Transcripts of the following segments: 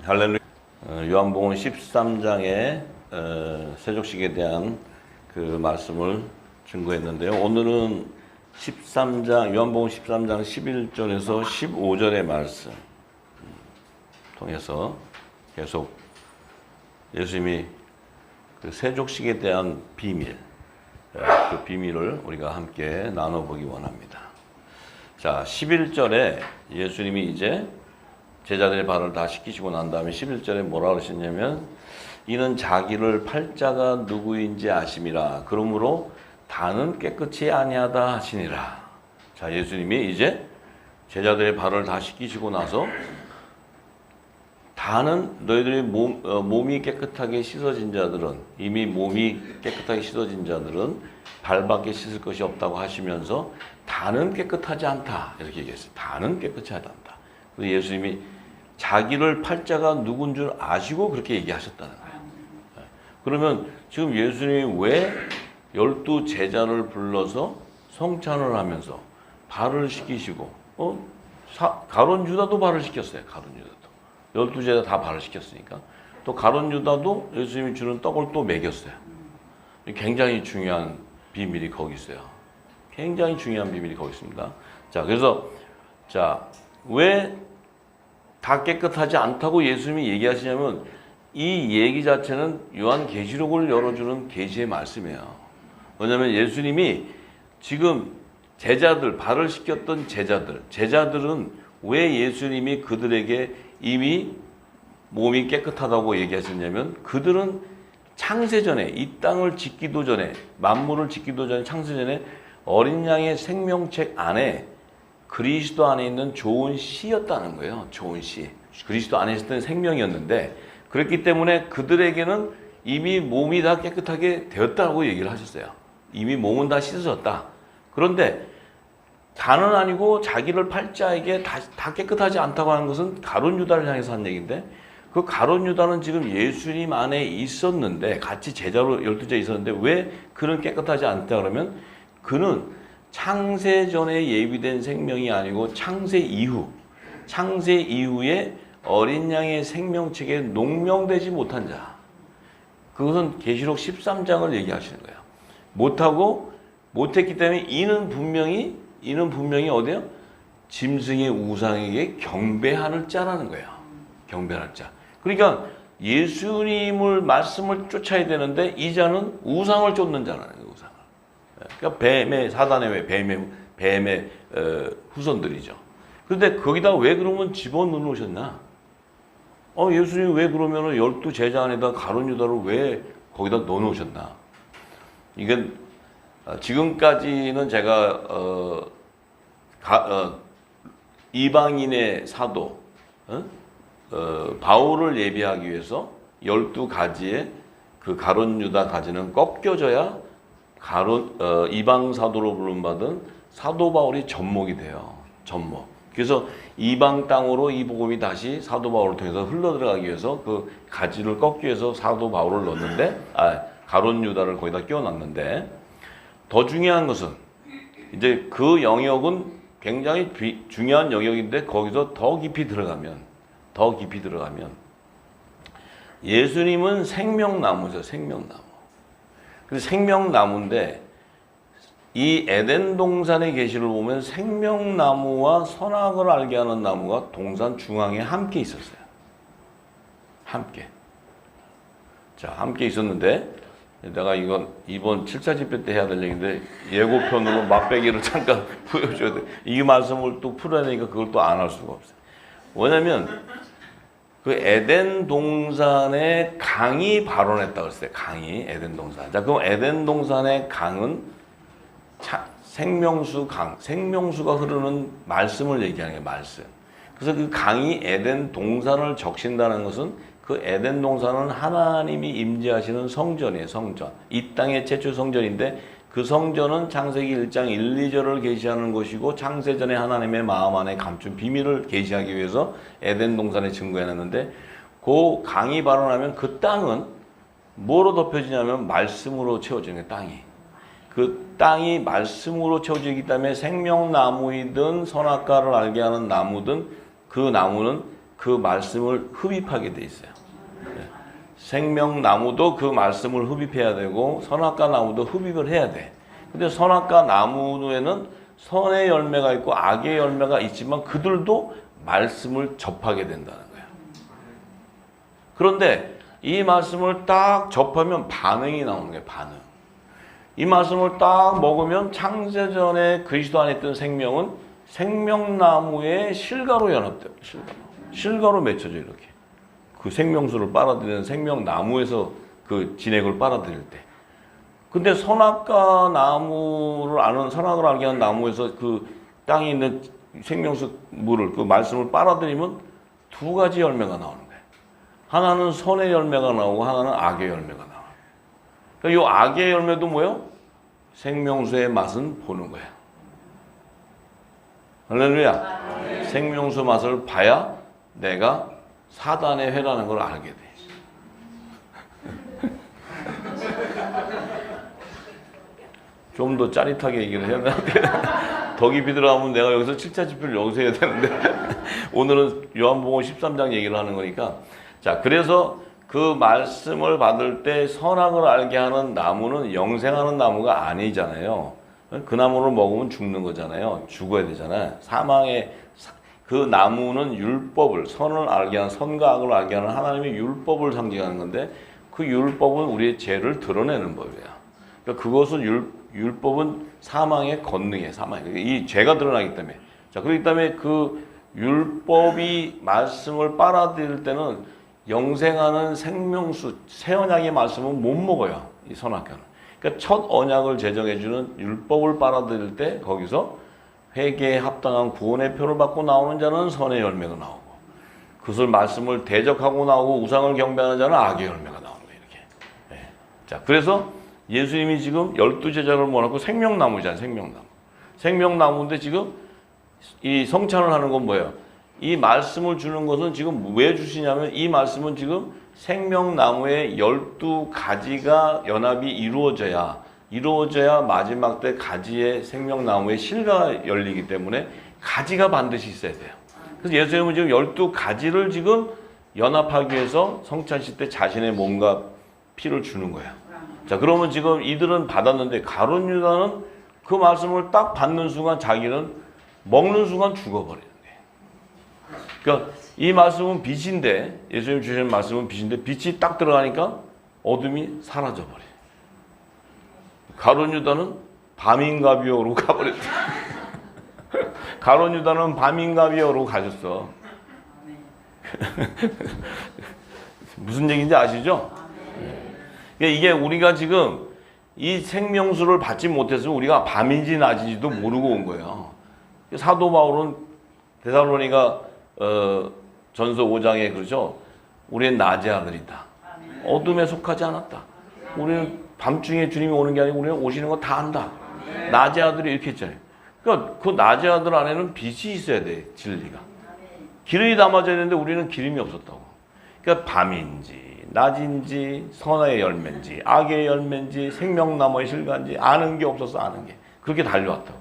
할렐루야. 요한복음 13장의 세족식에 대한 그 말씀을 증거했는데요. 오늘은 13장, 요한복음 13장 11절에서 15절의 말씀 통해서 계속 예수님이 그 세족식에 대한 비밀, 그 비밀을 우리가 함께 나눠보기 원합니다. 자, 11절에 예수님이 이제 제자들의 발을 다 씻기시고 난 다음에 11절에 뭐라 그러셨냐면 이는 자기를 팔자가 누구인지 아심이라 그러므로 다는 깨끗이 아니하다 하시니라. 자, 예수님이 이제 제자들의 발을 다 씻기시고 나서 다는 너희들이 몸이 깨끗하게 씻어진 자들은 이미 몸이 깨끗하게 씻어진 자들은 발밖에 씻을 것이 없다고 하시면서 다는 깨끗하지 않다 이렇게 얘기했어요. 다는 깨끗하지 않다. 그래서 예수님이 자기를 팔자가 누군 줄 아시고 그렇게 얘기하셨다는 거예요. 그러면 지금 예수님이 왜 12 제자를 불러서 성찬을 하면서 발을 씻기시고 가룟 유다도 발을 씻겼어요. 가룟 유다도 12 제자 다 발을 씻겼으니까 또 가룟 유다도 예수님이 주는 떡을 또 먹였어요. 굉장히 중요한 비밀이 거기 있어요. 굉장히 중요한 비밀이 거기 있습니다. 자, 그래서 왜 다 깨끗하지 않다고 예수님이 얘기하시냐면 이 얘기 자체는 요한계시록을 열어주는 계시의 말씀이에요. 왜냐하면 예수님이 지금 제자들, 발을 씻겼던 제자들은 왜 예수님이 그들에게 이미 몸이 깨끗하다고 얘기하셨냐면 그들은 창세전에 이 땅을 짓기도 전에 만물을 짓기도 전에 창세전에 어린 양의 생명책 안에 그리스도 안에 있는 좋은 씨였다는 거예요. 좋은 씨. 그리스도 안에 있었던 생명이었는데 그렇기 때문에 그들에게는 이미 몸이 다 깨끗하게 되었다고 얘기를 하셨어요. 이미 몸은 다 씻어졌다. 그런데 다는 아니고 자기를 팔자에게 다 깨끗하지 않다고 하는 것은 가룟 유다를 향해서 한 얘기인데 그 가룟 유다는 지금 예수님 안에 있었는데 같이 제자로 12제 있었는데 왜 그는 깨끗하지 않다 그러면 그는 창세전에 예비된 생명이 아니고 창세 이후에 어린 양의 생명책에 농명되지 못한 자. 그것은 계시록 13장을 얘기하시는 거예요. 못했기 때문에 이는 분명히 어디요? 짐승의 우상에게 경배하는 자라는 거예요. 경배하는 자. 그러니까 예수님을 말씀을 쫓아야 되는데 이 자는 우상을 쫓는 자라는 거예요. 우상을. 그러니까 사단의 뱀의 후손들이죠. 그런데 거기다 왜 그러면 집어넣으셨나? 예수님이 왜 그러면 12 제자 안에다 가룟 유다를 왜 거기다 넣어놓으셨나? 이건 지금까지는 제가 이방인의 사도 바울을 예비하기 위해서 12가지의 그 가룟 유다 가지는 꺾여져야 이방 사도로 부름받은 사도 바울이 접목이 돼요. 접목. 그래서 이방 땅으로 이 복음이 다시 사도 바울을 통해서 흘러들어가기 위해서 그 가지를 꺾기 위해서 사도 바울을 넣었는데 가룟 유다를 거기다 끼워놨는데 더 중요한 것은 이제 그 영역은 굉장히 중요한 영역인데 거기서 더 깊이 들어가면 예수님은 생명나무죠. 생명나무. 그래서 생명나무인데 이 에덴 동산의 계시를 보면 생명나무와 선악을 알게 하는 나무가 동산 중앙에 함께 있었어요. 함께. 자, 함께 있었는데 내가 이건 이번 7차 집회 때 해야 될 얘기인데 예고편으로 맛배기를 잠깐 보여줘야 돼. 이 말씀을 또 풀어야 되니까 그걸 또 안 할 수가 없어요. 왜냐면 그 에덴 동산의 강이 발원했다고 했어요. 강이 에덴 동산. 자, 그럼 에덴 동산의 강은 생명수 강, 생명수가 흐르는 말씀을 얘기하는 게 말씀. 그래서 그 강이 에덴 동산을 적신다는 것은 그 에덴 동산은 하나님이 임재하시는 성전이에요. 성전. 이 땅의 최초 성전인데 그 성전은 창세기 1장 1, 2절을 계시하는 것이고 창세전에 하나님의 마음 안에 감춘 비밀을 계시하기 위해서 에덴 동산에 증거해놨는데 그 강이 발원하면 그 땅은 뭐로 덮여지냐면 말씀으로 채워지는 땅이. 그 땅이 말씀으로 채워지기 때문에 생명나무이든 선악과를 알게 하는 나무든 그 나무는 그 말씀을 흡입하게 돼 있어요. 생명나무도 그 말씀을 흡입해야 되고 선악과 나무도 흡입을 해야 돼. 근데 선악과 나무에는 선의 열매가 있고 악의 열매가 있지만 그들도 말씀을 접하게 된다는 거예요. 그런데 이 말씀을 딱 접하면 반응이 나오는 거예요. 반응. 이 말씀을 딱 먹으면 창세전에 그리스도 안에 있던 생명은 생명나무의 실과로 연합돼요. 실과로 맺혀져 이렇게. 그 생명수를 빨아들이는 생명나무에서 그 진액을 빨아들일 때. 근데 선악과 나무를 아는, 선악을 알게 하는 나무에서 그 땅에 있는 생명수 물을, 그 말씀을 빨아들이면 두 가지 열매가 나오는 거예요. 하나는 선의 열매가 나오고 하나는 악의 열매가 나와요. 그러니까 이 악의 열매도 뭐예요? 생명수의 맛은 보는 거예요. 할렐루야. 생명수 맛을 봐야 내가 사단의 회라는 걸 알게 돼. 좀 더 짜릿하게 얘기를 해야 되는데 더 깊이 들어가면 내가 여기서 7차 집필을 여기서 해야 되는데 오늘은 요한복음 13장 얘기를 하는 거니까. 자, 그래서 그 말씀을 받을 때 선악을 알게 하는 나무는 영생하는 나무가 아니잖아요. 그 나무를 먹으면 죽는 거잖아요. 죽어야 되잖아요. 사망의 그 나무는 율법을, 선을 알게 하는, 선과 악을 알게 하는 하나님의 율법을 상징하는 건데 그 율법은 우리의 죄를 드러내는 법이에요. 그러니까 그것은 율법은 사망의 권능이에요. 이 죄가 드러나기 때문에. 자, 그렇기 때문에 그 율법이 말씀을 빨아들일 때는 영생하는 생명수, 새 언약의 말씀은 못 먹어요. 이 선악과는. 그러니까 첫 언약을 제정해주는 율법을 빨아들일 때 거기서 회개에 합당한 구원의 표를 받고 나오는 자는 선의 열매가 나오고 그것을 말씀을 대적하고 나오고 우상을 경배하는 자는 악의 열매가 나오는 거예요. 이렇게. 네. 자, 그래서 예수님이 지금 12제자를 모아놓고 생명나무잖아요. 생명나무. 생명나무인데 지금 이 성찬을 하는 건 뭐예요? 이 말씀을 주는 것은 지금 왜 주시냐면 이 말씀은 지금 생명나무의 12가지가 연합이 이루어져야 마지막 때 가지의 생명나무의 실가 열리기 때문에 가지가 반드시 있어야 돼요. 그래서 예수님은 지금 12가지를 지금 연합하기 위해서 성찬식 때 자신의 몸과 피를 주는 거예요. 자, 그러면 지금 이들은 받았는데 가룟 유다는 그 말씀을 딱 받는 순간 자기는 먹는 순간 죽어버리는 거예요. 그러니까 이 말씀은 빛인데, 예수님 주시는 말씀은 빛인데 빛이 딱 들어가니까 어둠이 사라져버려요. 가룟 유다는 밤인가비요? 그러고 가버렸대. 가룟 유다는 밤인가비요? 그러고 가셨어. 무슨 얘기인지 아시죠? 그러니까 이게 우리가 지금 이 생명수를 받지 못했으면 우리가 밤인지 낮인지도 모르고 온 거예요. 사도 바울은 데살로니가 전서 5장에 그러죠. 우리는 낮의 아들이다. 어둠에 속하지 않았다. 우리는 밤중에 주님이 오는 게 아니고 우리는 오시는 거 다 안다. 낮의 아들이 이렇게 했잖아요. 그러니까 그 낮의 아들 안에는 빛이 있어야 돼. 진리가. 기름이 담아져야 되는데 우리는 기름이 없었다고. 그러니까 밤인지 낮인지 선의 열매인지 악의 열매인지 생명나무의 실과인지 아는 게 없었어. 아는 게. 그렇게 달려왔다고.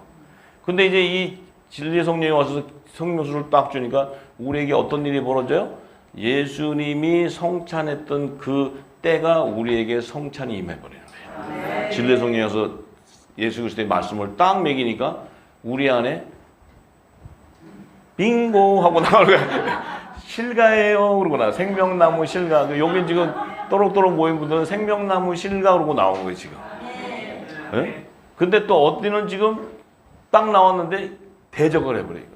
근데 이제 이 진리의 성령이 와서 성령수를 딱 주니까 우리에게 어떤 일이 벌어져요? 예수님이 성찬했던 그 때가 우리에게 성찬이 임해버리는 거예요. 진리의 성령이 와서 예수 그리스도의 말씀을 딱 먹이니까 우리 안에 빙고 하고 나오는 거야. 실가예요 그러고 나 생명나무 실가. 여기 지금 또록또록 모인 분들은 생명나무 실가 그러고 나오는 거예요 지금. 네? 근데 또 어디는 지금 딱 나왔는데 대적을 해버려요.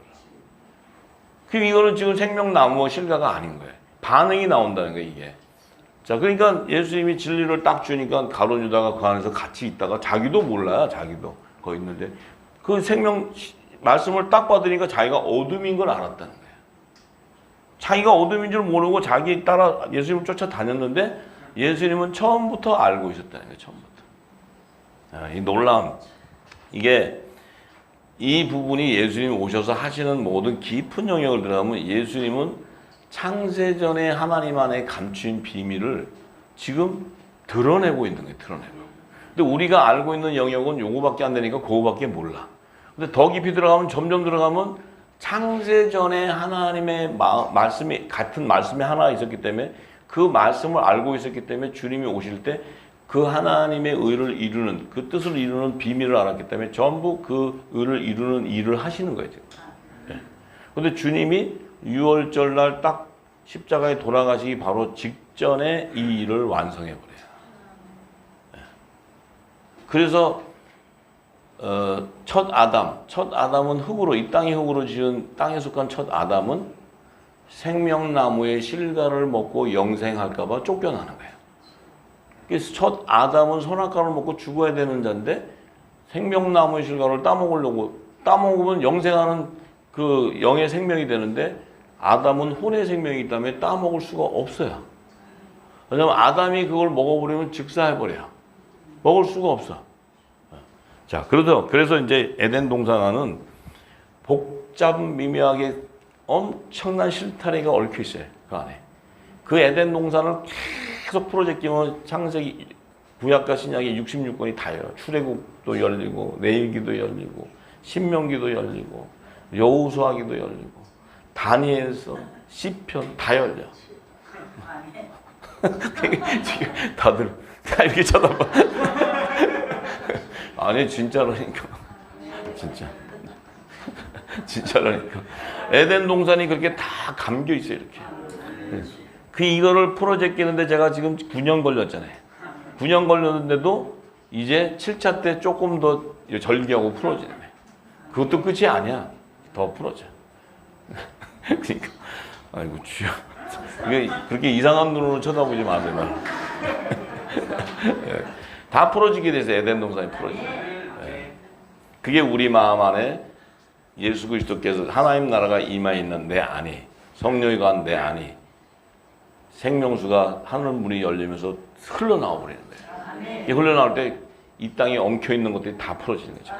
그럼 이거는 지금 생명나무 실가가 아닌 거예요. 반응이 나온다는 거예요 이게. 자, 그러니까 예수님이 진리를 딱 주니까 가룟 유다가 그 안에서 같이 있다가 자기도 몰라요. 자기도 거기 있는데 그 생명 말씀을 딱 받으니까 자기가 어둠인 걸 알았다는 거예요. 자기가 어둠인 줄 모르고 자기 따라 예수님을 쫓아다녔는데 예수님은 처음부터 알고 있었다는 거예요. 처음부터. 이 놀라움. 이게 이 부분이 예수님이 오셔서 하시는 모든 깊은 영역을 들어가면 예수님은 창세전에 하나님 안에 감추인 비밀을 지금 드러내고 있는 거예요. 드러내고. 근데 우리가 알고 있는 영역은 요거밖에 안 되니까 그거밖에 몰라. 근데 더 깊이 들어가면 점점 들어가면 창세 전에 하나님의 말씀이 같은 말씀이 하나 있었기 때문에 그 말씀을 알고 있었기 때문에 주님이 오실 때 그 하나님의 의를 이루는 그 뜻을 이루는 비밀을 알았기 때문에 전부 그 의를 이루는 일을 하시는 거예요. 그런데 주님이 유월절 날 딱 십자가에 돌아가시기 바로 직전에 이 일을 완성해 버려요. 그래서 첫 아담은 흙으로 이 땅이 흙으로 지은 땅에 속한 첫 아담은 생명나무의 실과를 먹고 영생할까 봐 쫓겨나는 거예요. 그래서 첫 아담은 선악과를 먹고 죽어야 되는 자인데 생명나무의 실과를 따먹으면 영생하는 그 영의 생명이 되는데 아담은 혼의 생명이기 때문에 따먹을 수가 없어요. 왜냐하면 아담이 그걸 먹어버리면 즉사해버려요. 먹을 수가 없어. 자, 그래서 이제 에덴 동산에는 복잡 미묘하게 엄청난 실타래가 얽혀 있어요. 그 안에. 그 에덴 동산을 계속 풀어제끼면 창세기 구약과 신약의 66권이 다 열어요. 출애굽도 열리고 레위기도 열리고 신명기도 열리고 여호수아기도 열리고 다니엘서 시편 다 열려. 지금 다들 다 이렇게 쳐다봐. 아니 진짜라니까. 진짜라니까. 에덴 동산이 그렇게 다 감겨 있어요 이렇게. 이거를 풀어제끼는데 제가 지금 9년 걸렸잖아요. 9년 걸렸는데도 이제 7차 때 조금 더 절개하고 풀어지네. 그것도 끝이 아니야. 더 풀어져. 그러니까 아이고 주여. 이게 그렇게 이상한 눈으로 쳐다보지 마세요. 나. 다 풀어지게 돼서 에덴 동산이 풀어지네. 그게 우리 마음 안에 예수 그리스도께서 하나님 나라가 임해 있는 내 안이 성령이 간 내 안이 생명수가 하늘 문이 열리면서 흘러나와 버리는 거예요. 이게 흘러나올 때 이 땅에 엉켜 있는 것들이 다 풀어지는 거죠.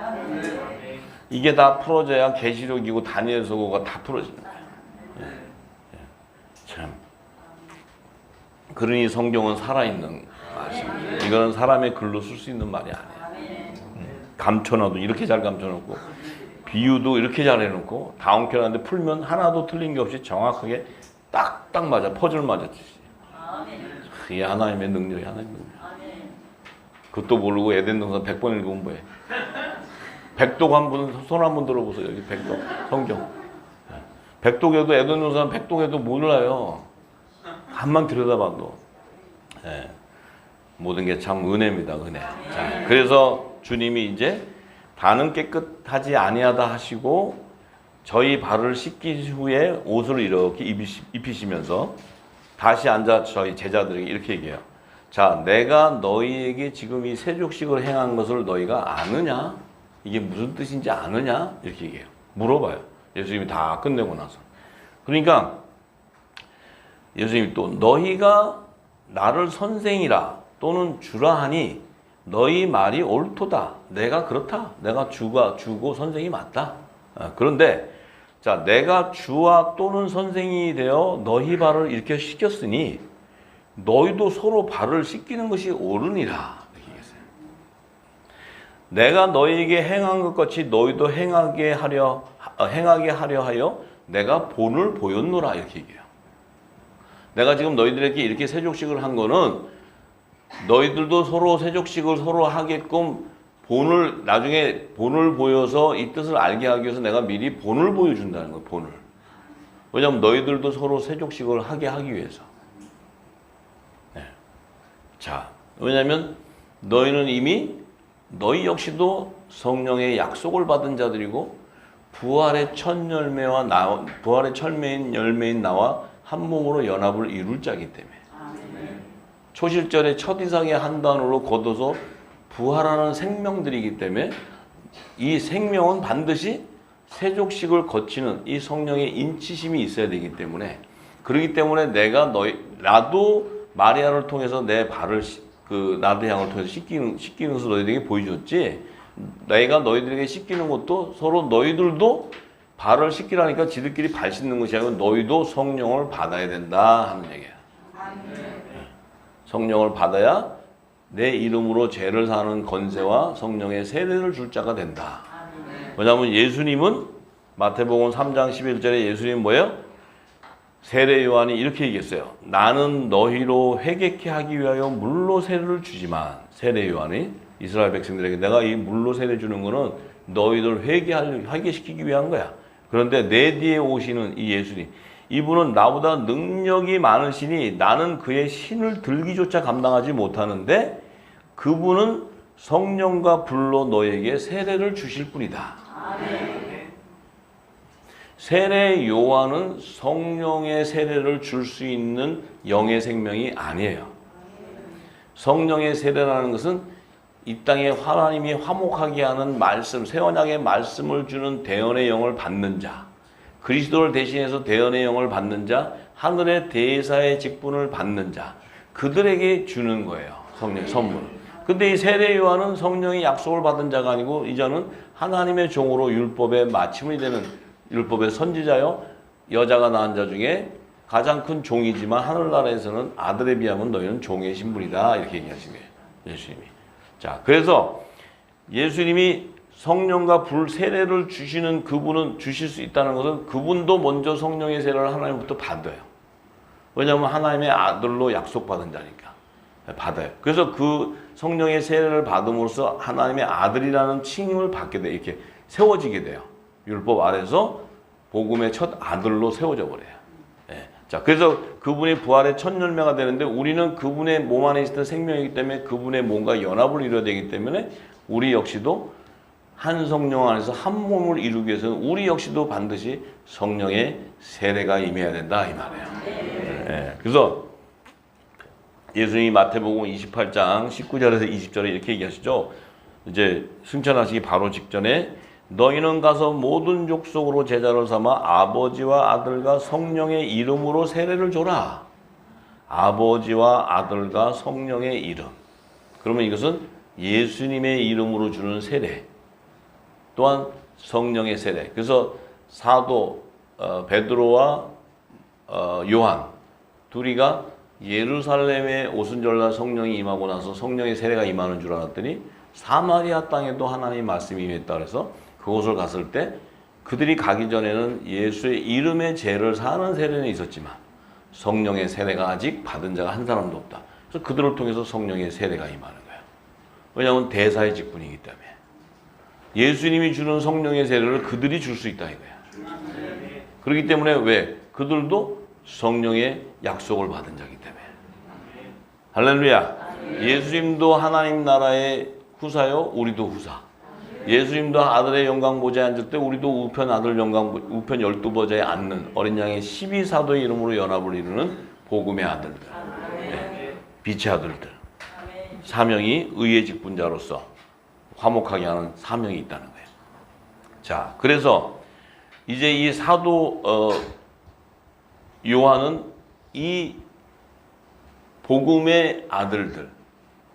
이게 다 풀어져야 계시록이고 다니엘서고가 다 풀어지는 거예요. 참. 그러니 성경은 살아있는 말씀이에요. 이거는 사람의 글로 쓸 수 있는 말이 아니에요. 감춰놔도 이렇게 잘 감춰놓고 비유도 이렇게 잘 해놓고 다 엉켜놨는데 풀면 하나도 틀린 게 없이 정확하게 딱딱 맞아. 퍼즐 맞았듯이. 이게 하나님의 능력이 하나님의 능력. 그것도 모르고 에덴 동산 100번 읽으면 뭐해. 백독 한 분, 손 한 번 들어보세요. 여기 백독, 성경. 백독에도 에덴 동산 백독에도 몰라요. 한만 들여다봐도. 네. 모든 게 참 은혜입니다. 은혜. 자, 그래서 주님이 이제 다는 깨끗하지 아니하다 하시고 저희 발을 씻긴 후에 옷을 이렇게 입히시면서 다시 앉아 저희 제자들에게 이렇게 얘기해요. 자, 내가 너희에게 지금 이 세족식을 행한 것을 너희가 아느냐? 이게 무슨 뜻인지 아느냐? 이렇게 얘기해요. 물어봐요. 예수님이 다 끝내고 나서. 그러니까 예수님이 또 너희가 나를 선생이라 또는 주라 하니 너희 말이 옳도다. 내가 그렇다. 내가 주고 선생이 맞다. 그런데 자, 내가 주와 또는 선생이 되어 너희 발을 이렇게 씻겼으니 너희도 서로 발을 씻기는 것이 옳으니라. 이렇게 얘기했어요. 내가 너희에게 행한 것 같이 너희도 행하게 하려 하여 내가 본을 보였노라. 이렇게 얘기해요. 내가 지금 너희들에게 이렇게 세족식을 한 거는 너희들도 서로 세족식을 서로 하게끔 나중에 본을 보여서 이 뜻을 알게 하기 위해서 내가 미리 본을 보여준다는 거예요. 본을. 왜냐하면 너희들도 서로 세족식을 하게 하기 위해서. 네. 자, 왜냐하면 너희는 이미 너희 역시도 성령의 약속을 받은 자들이고 부활의 첫 열매인 나와 한 몸으로 연합을 이룰 자이기 때문에 초실절의 첫 이상의 한 단으로 거둬서 부활하는 생명들이기 때문에 이 생명은 반드시 세족식을 거치는 이 성령의 인치심이 있어야 되기 때문에 그렇기 때문에 나도 마리아를 통해서 내 발을 나드 향을 통해서 씻기는 것을 너희들에게 보여줬지 내가 너희들에게 씻기는 것도 서로 너희들도 발을 씻기라니까 지들끼리 발 씻는 것이 아니고 너희도 성령을 받아야 된다 하는 얘기야. 성령을 받아야 내 이름으로 죄를 사는 권세와 성령의 세례를 줄 자가 된다. 왜냐하면 예수님은 마태복음 3장 11절에 예수님 뭐예요? 세례 요한이 이렇게 얘기했어요. 나는 너희로 회개케 하기 위하여 물로 세례를 주지만, 세례 요한이 이스라엘 백성들에게 내가 이 물로 세례 주는 거는 너희들 회개시키기 위한 거야. 그런데 내 뒤에 오시는 이 예수님, 이분은 나보다 능력이 많으시니 나는 그의 신을 들기조차 감당하지 못하는데 그분은 성령과 불로 너에게 세례를 주실 뿐이다. 세례 요한은 성령의 세례를 줄 수 있는 영의 생명이 아니에요. 성령의 세례라는 것은 이 땅에 하나님이 화목하게 하는 말씀, 새 언약의 말씀을 주는 대언의 영을 받는 자, 그리스도를 대신해서 대언의 영을 받는 자, 하늘의 대사의 직분을 받는 자, 그들에게 주는 거예요. 성령 선물. 근데 이 세례 요한은 성령의 약속을 받은 자가 아니고 이제는 하나님의 종으로 율법의 마침이 되는 율법의 선지자요, 여자가 낳은 자 중에 가장 큰 종이지만 하늘나라에서는 아들에 비하면 너희는 종의 신분이다, 이렇게 얘기하신 거예요. 예수님이. 자, 그래서 예수님이 성령과 불 세례를 주시는 그분은 주실 수 있다는 것은 그분도 먼저 성령의 세례를 하나님부터 받아요. 왜냐하면 하나님의 아들로 약속받은 자니까 받아요. 그래서 그 성령의 세례를 받음으로써 하나님의 아들이라는 칭임을 받게 돼, 이렇게 세워지게 돼요. 율법 아래서 복음의 첫 아들로 세워져 버려요. 예. 자, 그래서 그분이 부활의 첫 열매가 되는데 우리는 그분의 몸 안에 있었던 생명이기 때문에 그분의 몸과 연합을 이루어야 되기 때문에 우리 역시도 한 성령 안에서 한 몸을 이루기 위해서는 우리 역시도 반드시 성령의 세례가 임해야 된다, 이 말이에요. 예. 그래서 예수님이 마태복음 28장 19절에서 20절에 이렇게 얘기하시죠. 이제 승천하시기 바로 직전에 너희는 가서 모든 족속으로 제자를 삼아 아버지와 아들과 성령의 이름으로 세례를 줘라. 아버지와 아들과 성령의 이름. 그러면 이것은 예수님의 이름으로 주는 세례. 또한 성령의 세례. 그래서 사도 베드로와 요한 둘이가 예루살렘에 오순절날 성령이 임하고 나서 성령의 세례가 임하는 줄 알았더니 사마리아 땅에도 하나님의 말씀이 임했다 그래서 그곳을 갔을 때 그들이 가기 전에는 예수의 이름의 죄를 사는 세례는 있었지만 성령의 세례가 아직 받은 자가 한 사람도 없다. 그래서 그들을 통해서 성령의 세례가 임하는 거예요. 왜냐하면 대사의 직분이기 때문에. 예수님이 주는 성령의 세례를 그들이 줄 수 있다 이거야. 그렇기 때문에 왜? 그들도 성령의 약속을 받은 자이기 때문에. 할렐루야. 예수님도 하나님 나라의 후사요, 우리도 후사. 예수님도 아들의 영광 보좌에 앉을 때 우리도 우편 아들 영광 우편 12보좌에 앉는 어린 양의 12사도의 이름으로 연합을 이루는 복음의 아들들, 네, 빛의 아들들. 사명이 의의 직분자로서 화목하게 하는 사명이 있다는 거예요. 자, 그래서 이제 이 사도 요한은 이 복음의 아들들,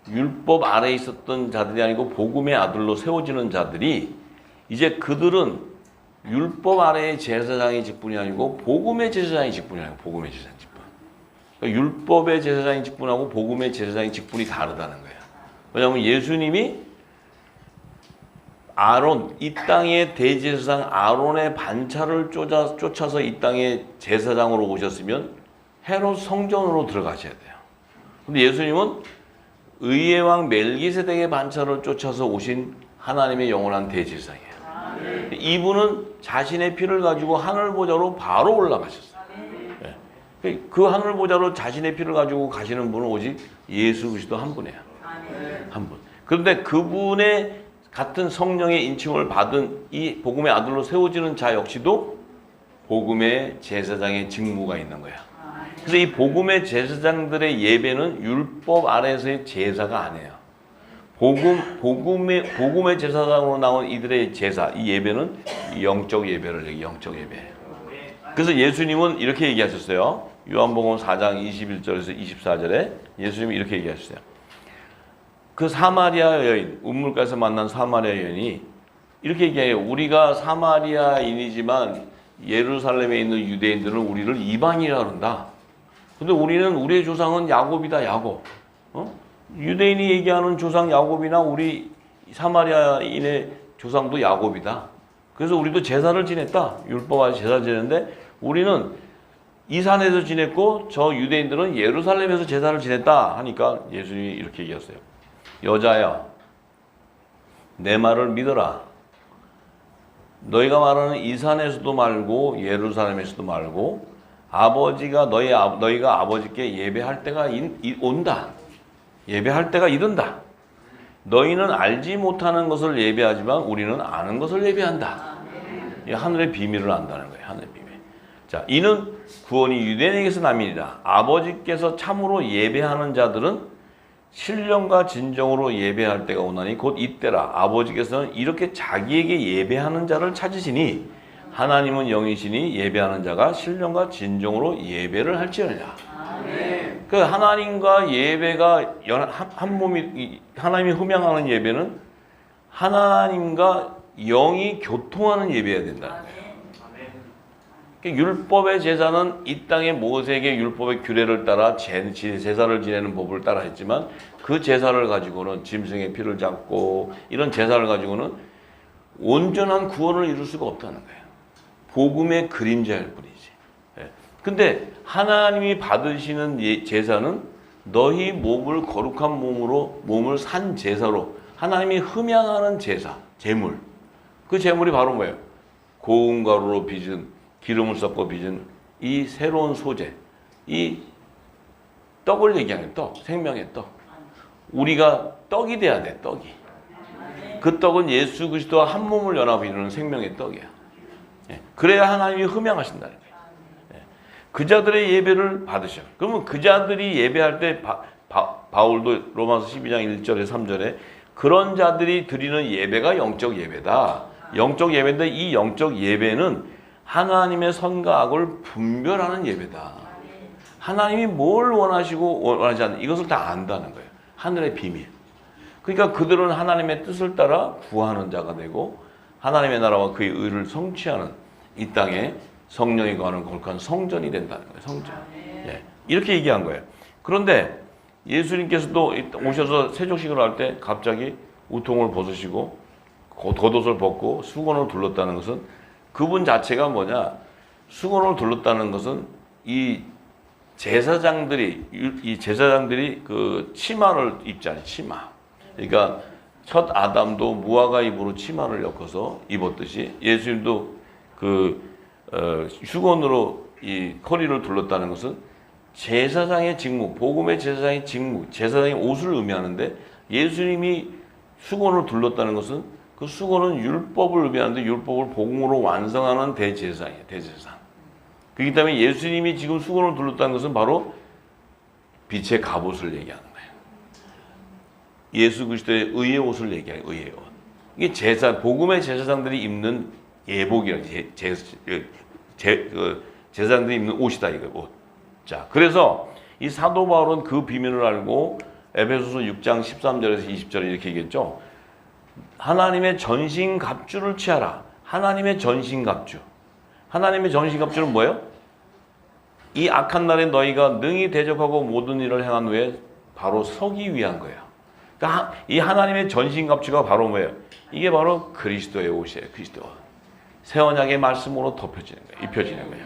율법 아래에 있었던 자들이 아니고 복음의 아들로 세워지는 자들이 이제 그들은 율법 아래의 제사장의 직분이 아니고 복음의 제사장의 직분이 아니고 복음의 제사장의 직분. 그러니까 율법의 제사장의 직분하고 복음의 제사장의 직분이 다르다는 거예요. 왜냐하면 예수님이 아론, 이 땅의 대제사장 아론의 반차를 쫓아서 이 땅의 제사장으로 오셨으면 헤롯 성전으로 들어가셔야 돼요. 근데 예수님은 의의 왕 멜기세덱의 반차를 쫓아서 오신 하나님의 영원한 대제사장이에요. 이분은 자신의 피를 가지고 하늘 보좌로 바로 올라가셨어요. 네. 그 하늘 보좌로 자신의 피를 가지고 가시는 분은 오직 예수 그리스도 한 분이에요. 한 분. 그런데 그분의 같은 성령의 인침을 받은 이 복음의 아들로 세워지는 자 역시도 복음의 제사장의 직무가 있는 거야. 그래서 이 복음의 제사장들의 예배는 율법 아래에서의 제사가 아니에요. 복음의 제사장으로 나온 이들의 제사, 이 예배는 영적 예배를 얘기해요. 영적 예배. 그래서 예수님은 이렇게 얘기하셨어요. 요한복음 4장 21절에서 24절에 예수님이 이렇게 얘기하셨어요. 그 사마리아 여인, 우물가에서 만난 사마리아 여인이 이렇게 얘기해요. 우리가 사마리아인이지만 예루살렘에 있는 유대인들은 우리를 이방인이라 그런다. 근데 우리는 우리의 조상은 야곱이다, 야곱. 유대인이 얘기하는 조상 야곱이나 우리 사마리아인의 조상도 야곱이다. 그래서 우리도 제사를 지냈다. 율법 안에 제사를 지냈는데 우리는 이 산에서 지냈고 저 유대인들은 예루살렘에서 제사를 지냈다 하니까 예수님이 이렇게 얘기했어요. 여자야, 내 말을 믿어라. 너희가 말하는 이 산에서도 말고 예루살렘에서도 말고 아버지가 너희가 아버지께 예배할 때가 온다. 예배할 때가 이른다. 너희는 알지 못하는 것을 예배하지만 우리는 아는 것을 예배한다. 이 하늘의 비밀을 안다는 거예요. 하늘의 비밀. 자, 이는 구원이 유대인에게서 남이니라. 아버지께서 참으로 예배하는 자들은 신령과 진정으로 예배할 때가 오나니 곧 이때라. 아버지께서는 이렇게 자기에게 예배하는 자를 찾으시니 하나님은 영이시니 예배하는 자가 신령과 진정으로 예배를 할지어니라. 그 하나님과 예배가 한 몸이, 하나님이 흠양하는 예배는 하나님과 영이 교통하는 예배여야 된다. 율법의 제사는 이 땅의 모세에게 율법의 규례를 따라 제사를 지내는 법을 따라 했지만 그 제사를 가지고는 짐승의 피를 잡고 이런 제사를 가지고는 온전한 구원을 이룰 수가 없다는 거예요. 복음의 그림자일 뿐이지. 근데 하나님이 받으시는 제사는 너희 몸을 거룩한 몸으로 몸을 산 제사로 하나님이 흠양하는 제사, 제물. 그 제물이 바로 뭐예요? 고운 가루로 빚은 기름을 섞어 빚은 이 새로운 소재, 이 떡을 얘기하는 떡, 생명의 떡. 우리가 떡이 돼야 돼, 떡이. 그 떡은 예수 그리스도와 한 몸을 연합 이루는 생명의 떡이야. 그래야 하나님이 흠양하신다는 거예요. 그 자들의 예배를 받으셔. 그러면 그 자들이 예배할 때 바울도 로마서 12장 1절에 3절에 그런 자들이 드리는 예배가 영적 예배다. 영적 예배인데 이 영적 예배는 하나님의 선과 악을 분별하는 예배다. 하나님이 뭘 원하시고 원하지 않는 이것을 다 안다는 거예요. 하늘의 비밀. 그러니까 그들은 하나님의 뜻을 따라 구하는 자가 되고 하나님의 나라와 그의 의를 성취하는 이 땅에 성령이 거하는 거룩한 성전이 된다는 거예요. 성전. 예. 이렇게 얘기한 거예요. 그런데 예수님께서도 오셔서 세족식을 할 때 갑자기 우통을 벗으시고 겉옷을 벗고 수건을 둘렀다는 것은 그분 자체가 뭐냐? 수건을 둘렀다는 것은 이 제사장들이 그 치마를 입잖아요. 치마. 그러니까 첫 아담도 무화과 잎으로 치마를 엮어서 입었듯이 예수님도 수건으로 이 허리를 둘렀다는 것은 제사장의 직무, 복음의 제사장의 직무, 제사장의 옷을 의미하는데 예수님이 수건을 둘렀다는 것은 그 수건은 율법을 의미하는데 율법을 복음으로 완성하는 대제사예요. 대제사. 그렇기 때문에 예수님이 지금 수건을 둘렀다는 것은 바로 빛의 갑옷을 얘기하는 거예요. 예수 그리스도의 의의 옷을 얘기해요. 의의 옷. 이게 복음의 제사장들이 입는 예복이라고 제사장들이 입는 옷이다 이거 옷. 자, 그래서 이 사도 바울은 그 비밀을 알고 에베소서 6장 13절에서 20절에 이렇게 얘기했죠. 하나님의 전신갑주를 취하라. 하나님의 전신갑주. 하나님의 전신갑주는 뭐예요? 이 악한 날에 너희가 능히 대적하고 모든 일을 행한 후에 바로 서기 위한 거예요. 그러니까 이 하나님의 전신갑주가 바로 뭐예요? 이게 바로 그리스도의 옷이에요. 그리스도. 새 언약의 말씀으로 덮여지는 거예요. 입혀지는 거예요.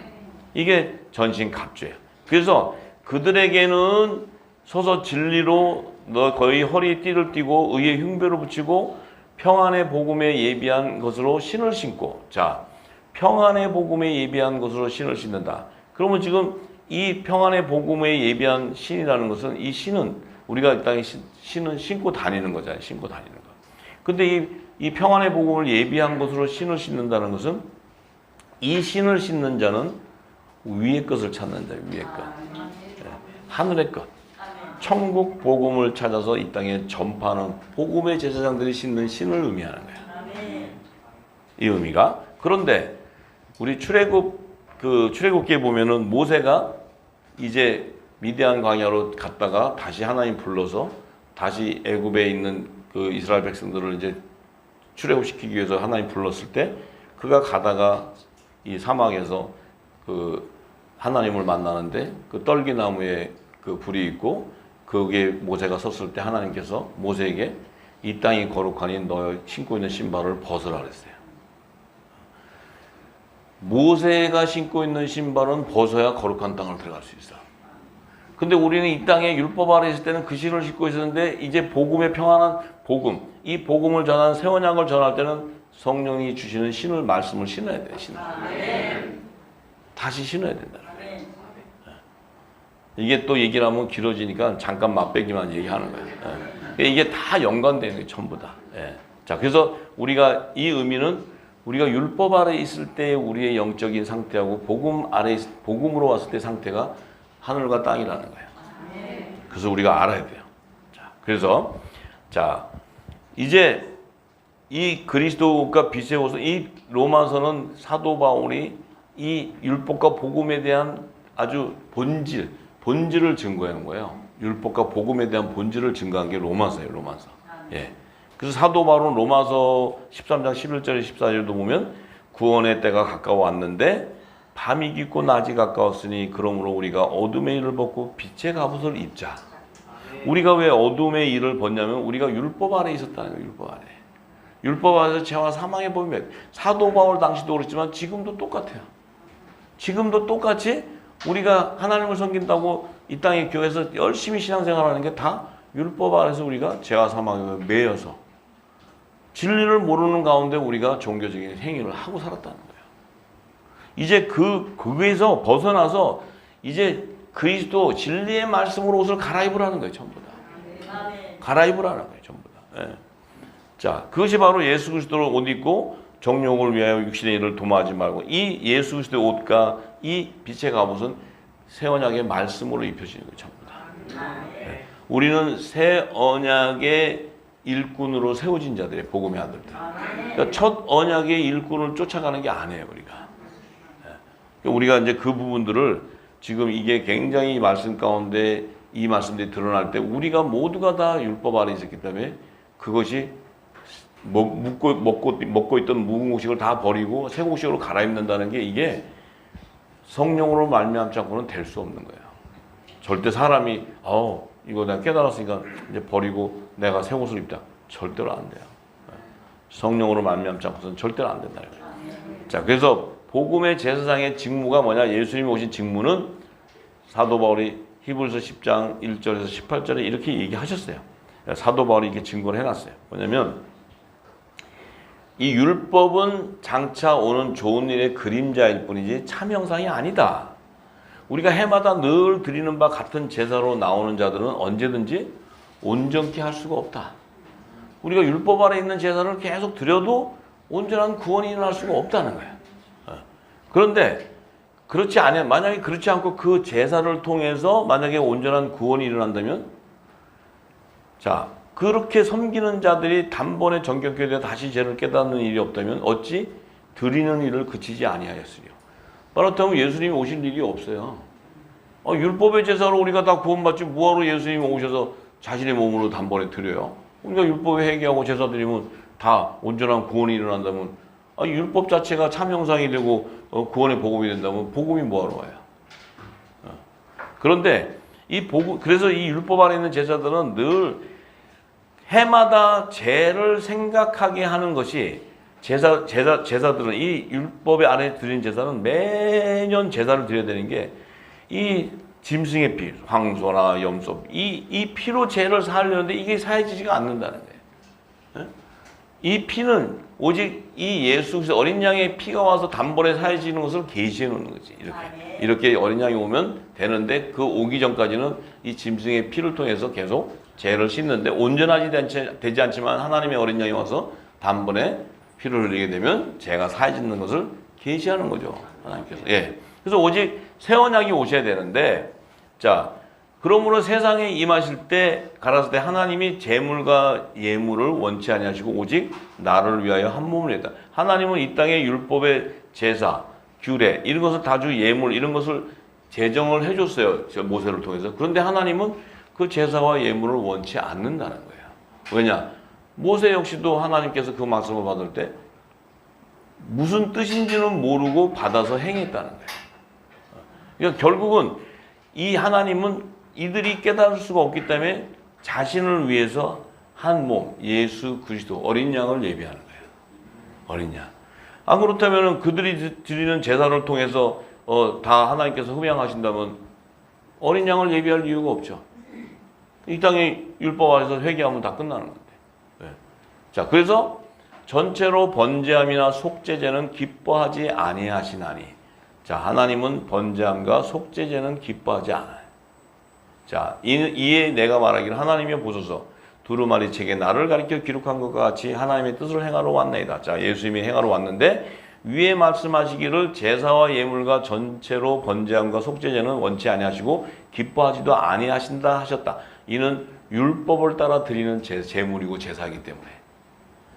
이게 전신갑주예요. 그래서 그들에게는 서서 진리로 거의 허리에 띠를 띠고 의의 흉배를 붙이고 평안의 복음에 예비한 것으로 신을 신고, 자, 평안의 복음에 예비한 것으로 신을 신는다. 그러면 지금 이 평안의 복음에 예비한 신이라는 것은 이 신은 우리가 이 땅에 신은 신고 다니는 거잖아요. 신고 다니는 거. 근데 이 평안의 복음을 예비한 것으로 신을 신는다는 것은 이 신을 신는 자는 위의 것을 찾는 자예요. 위의 것. 하늘의 것. 천국 복음을 찾아서 이 땅에 전파하는 복음의 제사장들이 신는 신을 의미하는 거예요. 이 의미가. 그런데 우리 출애굽기에 보면은 모세가 이제 미디안 광야로 갔다가 다시 하나님 불러서 다시 애굽에 있는 그 이스라엘 백성들을 이제 출애굽시키기 위해서 하나님 불렀을 때 그가 가다가 이 사막에서 그 하나님을 만나는데 그 떨기나무에 그 불이 있고 거기에 모세가 섰을 때 하나님께서 모세에게 이 땅이 거룩하니 너 신고 있는 신발을 벗으라 그랬어요. 모세가 신고 있는 신발은 벗어야 거룩한 땅을 들어갈 수 있어. 근데 우리는 이 땅에 율법 아래 있을 때는 그 신을 신고 있었는데 이제 복음의 평안한 복음, 이 복음을 전하는 새 언약을 전할 때는 성령이 주시는 신을 말씀을 신어야 돼. 신을. 다시 신어야 된다. 이게 또 얘기를 하면 길어지니까 잠깐 맛배기만 얘기하는 거예요. 이게 다 연관되는 거예요. 전부 다. 자, 그래서 우리가 이 의미는 우리가 율법 아래 있을 때 우리의 영적인 상태하고 복음으로 왔을 때 상태가 하늘과 땅이라는 거예요. 그래서 우리가 알아야 돼요. 자, 그래서 자 이제 이 그리스도가 빛의 옷을 이 로마서는 사도 바울이 이 율법과 복음에 대한 아주 본질을 증거하는 거예요. 율법과 복음에 대한 본질을 증거한 게 로마서예요. 로마서. 예. 그래서 사도 바울은 로마서 13장 11절 14절도 보면 구원의 때가 가까워 왔는데 밤이 깊고 낮이 가까웠으니 그러므로 우리가 어둠의 일을 벗고 빛의 갑옷을 입자. 우리가 왜 어둠의 일을 벗냐면 우리가 율법 아래 있었다는 거예요. 율법 아래. 율법 아래서 죄와 사망의 법이 사도 바울 당시도 그렇지만 지금도 똑같아요. 지금도 똑같이 우리가 하나님을 섬긴다고 이 땅의 교회에서 열심히 신앙생활하는 게 다 율법 아래서 우리가 죄와 사망에 매여서 진리를 모르는 가운데 우리가 종교적인 행위를 하고 살았다는 거예요. 이제 그거에서 벗어나서 이제 그리스도 진리의 말씀으로 옷을 갈아입으라는 거예요. 전부 다. 갈아입으라는 거예요. 전부 다. 예. 자, 그것이 바로 예수 그리스도를 옷 입고 정욕을 위하여 육신의 일을 도모하지 말고 이 예수 그리스도의 옷과 이 빛의 갑옷은 새 언약의 말씀으로 입혀지는 거예요. 전부 다. 예. 우리는 새 언약의 일꾼으로 세워진 자들의 복음의 아들들. 그러니까 첫 언약의 일꾼을 쫓아가는 게 아니에요. 우리가 이제 그 부분들을 지금 이게 굉장히 말씀 가운데 이 말씀들이 드러날 때 우리가 모두가 다 율법 아래 있었기 때문에 그것이 먹고 있던 묵은 곡식을 다 버리고 새 곡식으로 갈아입는다는 게 이게 성령으로 말미암지 않고는 될 수 없는 거예요. 절대 사람이 이거 내가 깨달았으니까 이제 버리고 내가 새 옷을 입자. 절대로 안 돼요. 성령으로 말미암지 않고서는 절대로 안 된다. 자, 그래서 복음의 제사장의 직무가 뭐냐? 예수님이 오신 직무는 사도 바울이 히브리서 10장 1절에서 18절에 이렇게 얘기하셨어요. 사도 바울이 이렇게 증거를 해놨어요. 뭐냐면 이 율법은 장차 오는 좋은 일의 그림자일 뿐이지 참 형상이 아니다. 우리가 해마다 늘 드리는 바 같은 제사로 나오는 자들은 언제든지 온전케 할 수가 없다. 우리가 율법 아래 있는 제사를 계속 드려도 온전한 구원이 일어날 수가 없다는 거예요. 그런데 그렇지 않아요. 만약에 그렇지 않고 그 제사를 통해서 만약에 온전한 구원이 일어난다면 자, 그렇게 섬기는 자들이 단번에 정결케 되어 다시 죄를 깨닫는 일이 없다면 어찌 드리는 일을 그치지 아니하였으리요. 말하자면 예수님이 오실 일이 없어요. 율법의 제사로 우리가 다 구원받지 뭐하러 예수님이 오셔서 자신의 몸으로 단번에 드려요. 우리가 율법에 회개하고 제사 드리면 다 온전한 구원이 일어난다면 율법 자체가 참 형상이 되고 구원의 복음이 된다면 복음이 뭐하러 와요? 그런데 그래서 이 율법 안에 있는 제사들은 늘 해마다 죄를 생각하게 하는 것이 제사들은 이 율법의 안에 드린 제사는 매년 제사를 드려야 되는 게 이 짐승의 피, 황소나 염소 이 피로 죄를 사하려는데 이게 사해지지가 않는다는 거예요. 이 피는 오직 이 예수 그리스도 어린 양의 피가 와서 단번에 사해지는 것을 계시해 놓는 거지. 이렇게 어린 양이 오면 되는데 그 오기 전까지는 이 짐승의 피를 통해서 계속 죄를 씻는데 온전하지 되지 않지만 하나님의 어린 양이 와서 단번에 피를 흘리게 되면 죄가 사해지는 것을 계시하는 거죠. 하나님께서. 예. 그래서 오직 새 언약이 오셔야 되는데 자, 그러므로 세상에 임하실 때 가라사대 때 하나님이 제물과 예물을 원치 아니하시고 오직 나를 위하여 한 몸을 냈다. 하나님은 이 땅의 율법의 제사, 규례 이런 것을 다주 예물 이런 것을 제정을 해줬어요. 모세를 통해서. 그런데 하나님은 그 제사와 예물을 원치 않는다는 거예요. 왜냐? 모세 역시도 하나님께서 그 말씀을 받을 때 무슨 뜻인지는 모르고 받아서 행했다는 거예요. 그러니까 결국은 이 하나님은 이들이 깨달을 수가 없기 때문에 자신을 위해서 한 몸, 예수 그리스도 어린 양을 예비하는 거예요. 어린 양. 안 그렇다면 그들이 드리는 제사를 통해서 다 하나님께서 흠양하신다면 어린 양을 예비할 이유가 없죠. 이 땅에 율법 아래서 회개하면 다 끝나는 건데. 네. 자, 그래서 전체로 번제함이나 속죄제는 기뻐하지 아니하시나니. 자, 하나님은 번제함과 속죄제는 기뻐하지 않아요. 자, 이에 내가 말하기를 하나님이 보소서 두루마리 책에 나를 가리켜 기록한 것과 같이 하나님의 뜻을 행하러 왔나이다. 자, 예수님이 행하러 왔는데 위에 말씀하시기를 제사와 예물과 전체로 번제함과 속죄제는 원치 아니하시고 기뻐하지도 아니하신다 하셨다. 이는 율법을 따라 드리는 제물이고 제사이기 때문에.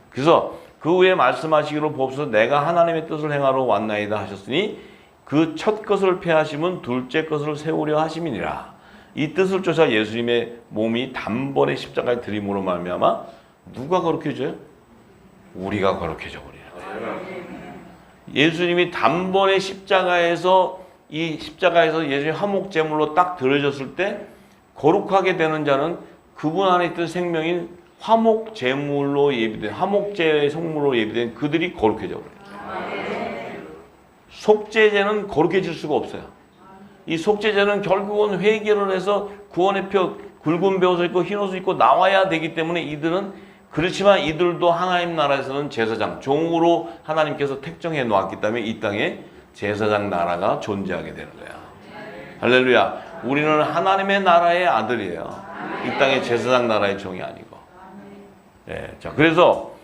그래서 그 후에 말씀하시기로 보옵소서 내가 하나님의 뜻을 행하러 왔나이다 하셨으니 그 첫 것을 폐하심은 둘째 것을 세우려 하심이니라. 이 뜻을 쫓아 예수님의 몸이 단번에 십자가에 들임으로 말미암아 누가 거룩해져요? 우리가 거룩해져 버려요. 예수님이 단번에 십자가에서 예수님 화목제물로 딱 드려졌을 때 거룩하게 되는 자는 그분 안에 있던 생명인 화목제물로 예비된 화목제의 성물로 예비된 그들이 거룩해져 버려요. 속죄제는 거룩해질 수가 없어요. 이 속죄제는 결국은 회개를 해서 구원의 표 굵은 베옷을 입고 흰 옷을 입고 나와야 되기 때문에 이들은 그렇지만 이들도 하나님 나라에서는 제사장, 종으로 하나님께서 택정해 놓았기 때문에 이 땅에 제사장 나라가 존재하게 되는 거야. 할렐루야. 우리는 하나님의 나라의 아들이에요. 이 땅의 제사장 나라의 종이 아니고. 네, 자, 그래서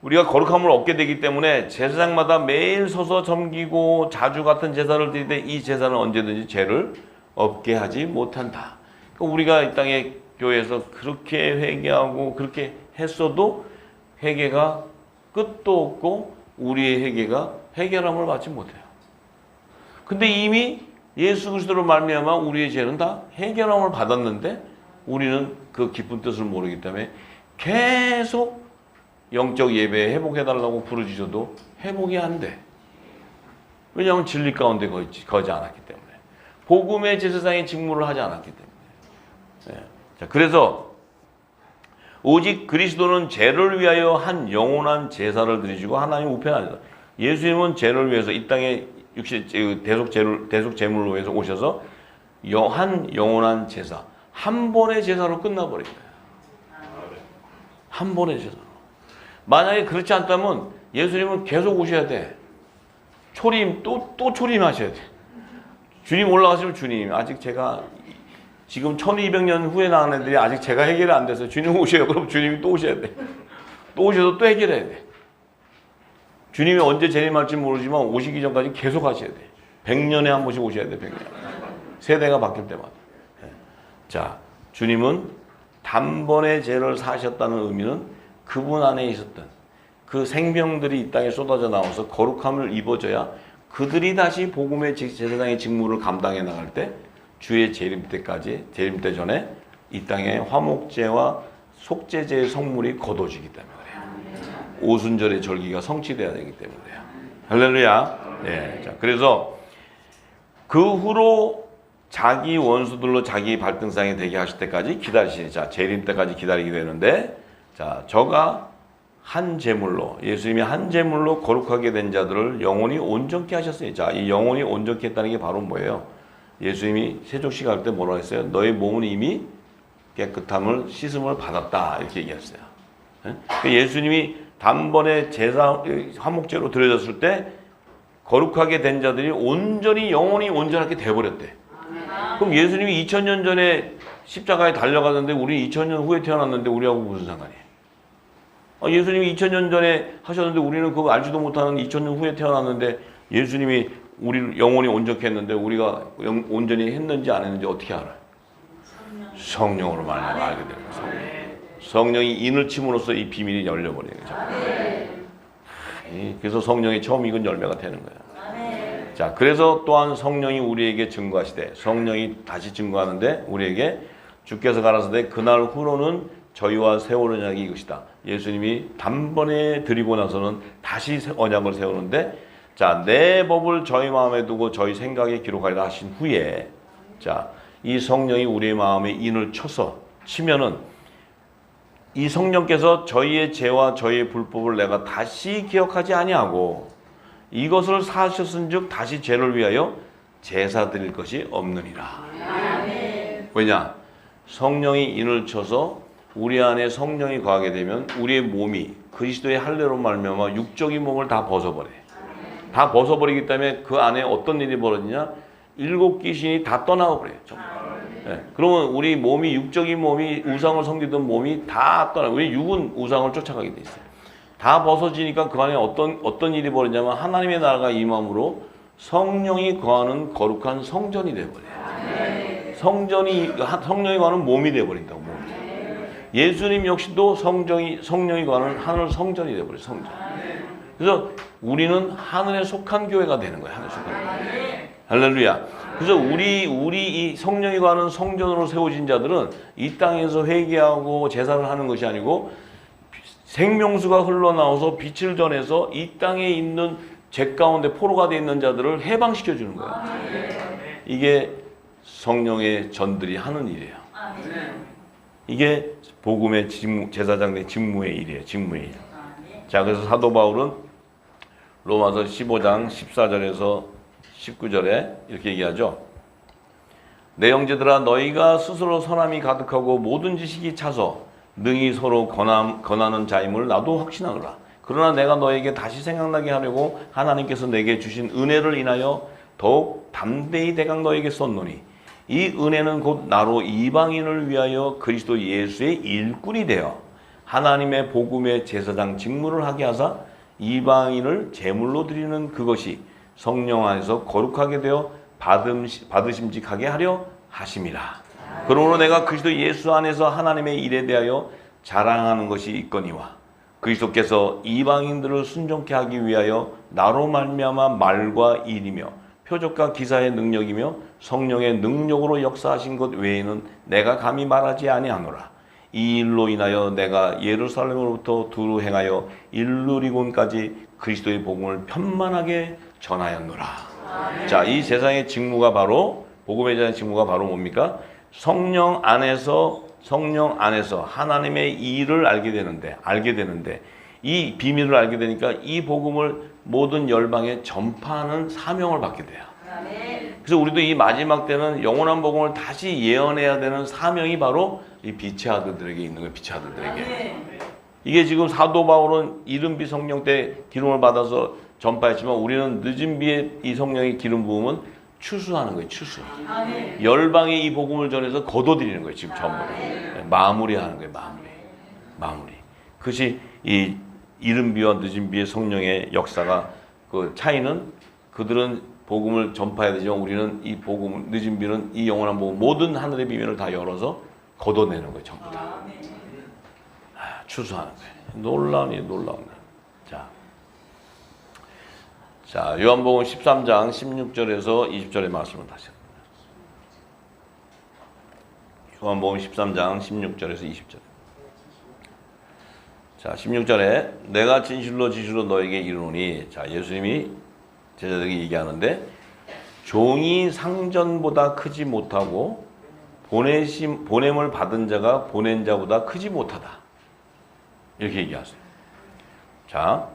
우리가 거룩함을 얻게 되기 때문에 제사장마다 매일 서서 섬기고 자주 같은 제사를 드리되 이 제사는 언제든지 죄를 없게 하지 못한다. 그러니까 우리가 이 땅의 교회에서 그렇게 회개하고 그렇게 했어도 회개가 끝도 없고 우리의 회개가 해결함을 받지 못해요. 근데 이미 예수 그리스도로 말미암아 우리의 죄는 다 해결함을 받았는데 우리는 그 깊은 뜻을 모르기 때문에 계속 영적 예배에 회복해달라고 부르짖어도 회복이 안 돼. 왜냐하면 진리 가운데 거지 않았기 때문에. 복음의 제사장의 직무를 하지 않았기 때문에. 네. 자, 그래서 오직 그리스도는 죄를 위하여 한 영원한 제사를 드리시고 하나님 우편하시다. 예수님은 죄를 위해서 이 땅에 대속 제물로 해서 오셔서 한 영원한 제사, 한 번의 제사로 끝나버린 거예요. 한 번의 제사로. 만약에 그렇지 않다면 예수님은 계속 오셔야 돼. 초림, 또 초림하셔야 돼. 주님 올라가시면 주님, 아직 제가 지금 1200년 후에 나온 애들이 아직 제가 해결이 안 돼서 주님 오셔요. 그럼 주님이 또 오셔야 돼. 또 오셔서 또 해결해야 돼. 주님이 언제 재림할지 모르지만 오시기 전까지 계속 하셔야 돼. 100년에 한 번씩 오셔야 돼. 100년. 세대가 바뀔 때마다. 자, 주님은 단번에 죄를 사셨다는 의미는 그분 안에 있었던 그 생명들이 이 땅에 쏟아져 나와서 거룩함을 입어줘야 그들이 다시 복음의 제사장의 직무를 감당해 나갈 때 주의 재림 때 전에 이 땅에 화목제와 속죄제의 성물이 거둬지기 때문에 그래요. 오순절의 절기가 성취돼야 되기 때문에 그래요. 할렐루야. 네. 자, 그래서 그 후로 자기 원수들로 자기 발등상에 되게 하실 때까지 기다리시니, 자, 재림 때까지 기다리게 되는데, 자, 저가 한 제물로, 예수님이 한 제물로 거룩하게 된 자들을 영원히 온전케 하셨으니, 자, 이 영원히 온전케 했다는 게 바로 뭐예요? 예수님이 세족식 할 때 뭐라고 했어요? 너의 몸은 이미 깨끗함을, 씻음을 받았다. 이렇게 얘기했어요. 예수님이 단번에 제사, 화목제로 드려졌을 때 거룩하게 된 자들이 온전히 영원히 온전하게 돼버렸대. 그럼 예수님이 2000년 전에 십자가에 달려가는데 우리 2000년 후에 태어났는데 우리하고 무슨 상관이에요? 예수님이 2000년 전에 하셨는데 우리는 그거 알지도 못하는 2000년 후에 태어났는데 예수님이 우리를 영원히 온전케 했는데 우리가 온전히 했는지 안 했는지 어떻게 알아요? 성령으로 말미암아 알게 되는 거예요. 성령이 인을 침으로써 이 비밀이 열려버리는 거죠. 그래서 성령이 처음 익은 열매가 되는 거예요. 자, 그래서 또한 성령이 우리에게 증거하시되, 성령이 다시 증거하는데 우리에게 주께서 가라사대 그날 후로는 저희와 새 언약이 이것이다. 예수님이 단번에 드리고 나서는 다시 언약을 세우는데, 자, 내 법을 저희 마음에 두고 저희 생각에 기록하리라 하신 후에, 자, 이 성령이 우리의 마음에 인을 치면은 이 성령께서 저희의 죄와 저희의 불법을 내가 다시 기억하지 아니하고 이것을 사하셨은즉 다시 죄를 위하여 제사 드릴 것이 없느니라. 왜냐? 성령이 인을 쳐서 우리 안에 성령이 거하게 되면 우리의 몸이 그리스도의 할례로 말미암아 육적인 몸을 다 벗어버려. 다 벗어버리기 때문에 그 안에 어떤 일이 벌어지냐? 일곱 귀신이 다 떠나가 버려요. 네. 그러면 우리 몸이 육적인 몸이 우상을 섬기던 몸이 다 떠나. 우리 육은 우상을 쫓아가게 돼 있어요. 다 벗어지니까 그 안에 어떤 일이 벌어지냐면 하나님의 나라가 임함으로 성령이 거하는 거룩한 성전이 돼 버려요. 성령이 거하는 몸이 돼 버린다고. 몸. 예수님 역시도 성령이 거하는 하늘 성전이 돼 버려요. 성전. 그래서 우리는 하늘에 속한 교회가 되는 거예요. 하늘에 속한 교회. 할렐루야. 그래서 우리 이 성령이 거하는 성전으로 세워진 자들은 이 땅에서 회개하고 제사를 하는 것이 아니고 생명수가 흘러나와서 빛을 전해서 이 땅에 있는 죄 가운데 포로가 되어 있는 자들을 해방시켜 주는 거예요. 이게 성령의 전들이 하는 일이에요. 이게 복음의 제사장의 직무의 일이에요. 직무의 일. 자, 그래서 사도 바울은 로마서 15장 14절에서 19절에 이렇게 얘기하죠. 내 형제들아 너희가 스스로 선함이 가득하고 모든 지식이 차서 능히 서로 권하는 자임을 나도 확신하노라. 그러나 내가 너에게 다시 생각나게 하려고 하나님께서 내게 주신 은혜를 인하여 더욱 담대히 대강 너에게 썼노니 이 은혜는 곧 나로 이방인을 위하여 그리스도 예수의 일꾼이 되어 하나님의 복음의 제사장 직무를 하게 하사 이방인을 제물로 드리는 그것이 성령 안에서 거룩하게 되어 받으심직하게 하려 하심이라. 그러므로 내가 그리스도 예수 안에서 하나님의 일에 대하여 자랑하는 것이 있거니와 그리스도께서 이방인들을 순종케 하기 위하여 나로 말미암아 말과 일이며 표적과 기사의 능력이며 성령의 능력으로 역사하신 것 외에는 내가 감히 말하지 아니하노라. 이 일로 인하여 내가 예루살렘으로부터 두루 행하여 일루리곤까지 그리스도의 복음을 편만하게 전하였노라. 자, 이 세상의 직무가 바로 복음의 제사의 직무가 바로 뭡니까? 성령 안에서 하나님의 일을 알게 되는데 이 비밀을 알게 되니까 이 복음을 모든 열방에 전파하는 사명을 받게 돼요. 그래서 우리도 이 마지막 때는 영원한 복음을 다시 예언해야 되는 사명이 바로 이 빛의 아들들에게 있는 거예요. 빛의 아들들에게. 이게 지금 사도 바울은 이른비 성령 때 기름을 받아서 전파했지만 우리는 늦은 비에 이 성령의 기름 부음은 추수하는 거예요. 추수. 열방에 이 복음을 전해서 거둬들이는 거예요. 지금 전부. 마무리하는 거예요. 마무리. 그것이 이 이른 비와 늦은 비의 성령의 역사가 그 차이는 그들은 복음을 전파해야 되지만 우리는 이 복음 늦은 비는 이 영원한 복음 모든 하늘의 비밀을 다 열어서 걷어내는 거예요. 전부 다. 추수하는 거예요. 놀라운. 자, 요한복음 13장 16절에서 20절의 말씀을 다시 합니다. 요한복음 13장 16절에서 20절. 자, 16절에 내가 진실로 너에게 이르노니, 자, 예수님이 제자들에게 얘기하는데 종이 상전보다 크지 못하고 보냄을 받은 자가 보낸 자보다 크지 못하다. 이렇게 얘기하세요. 자,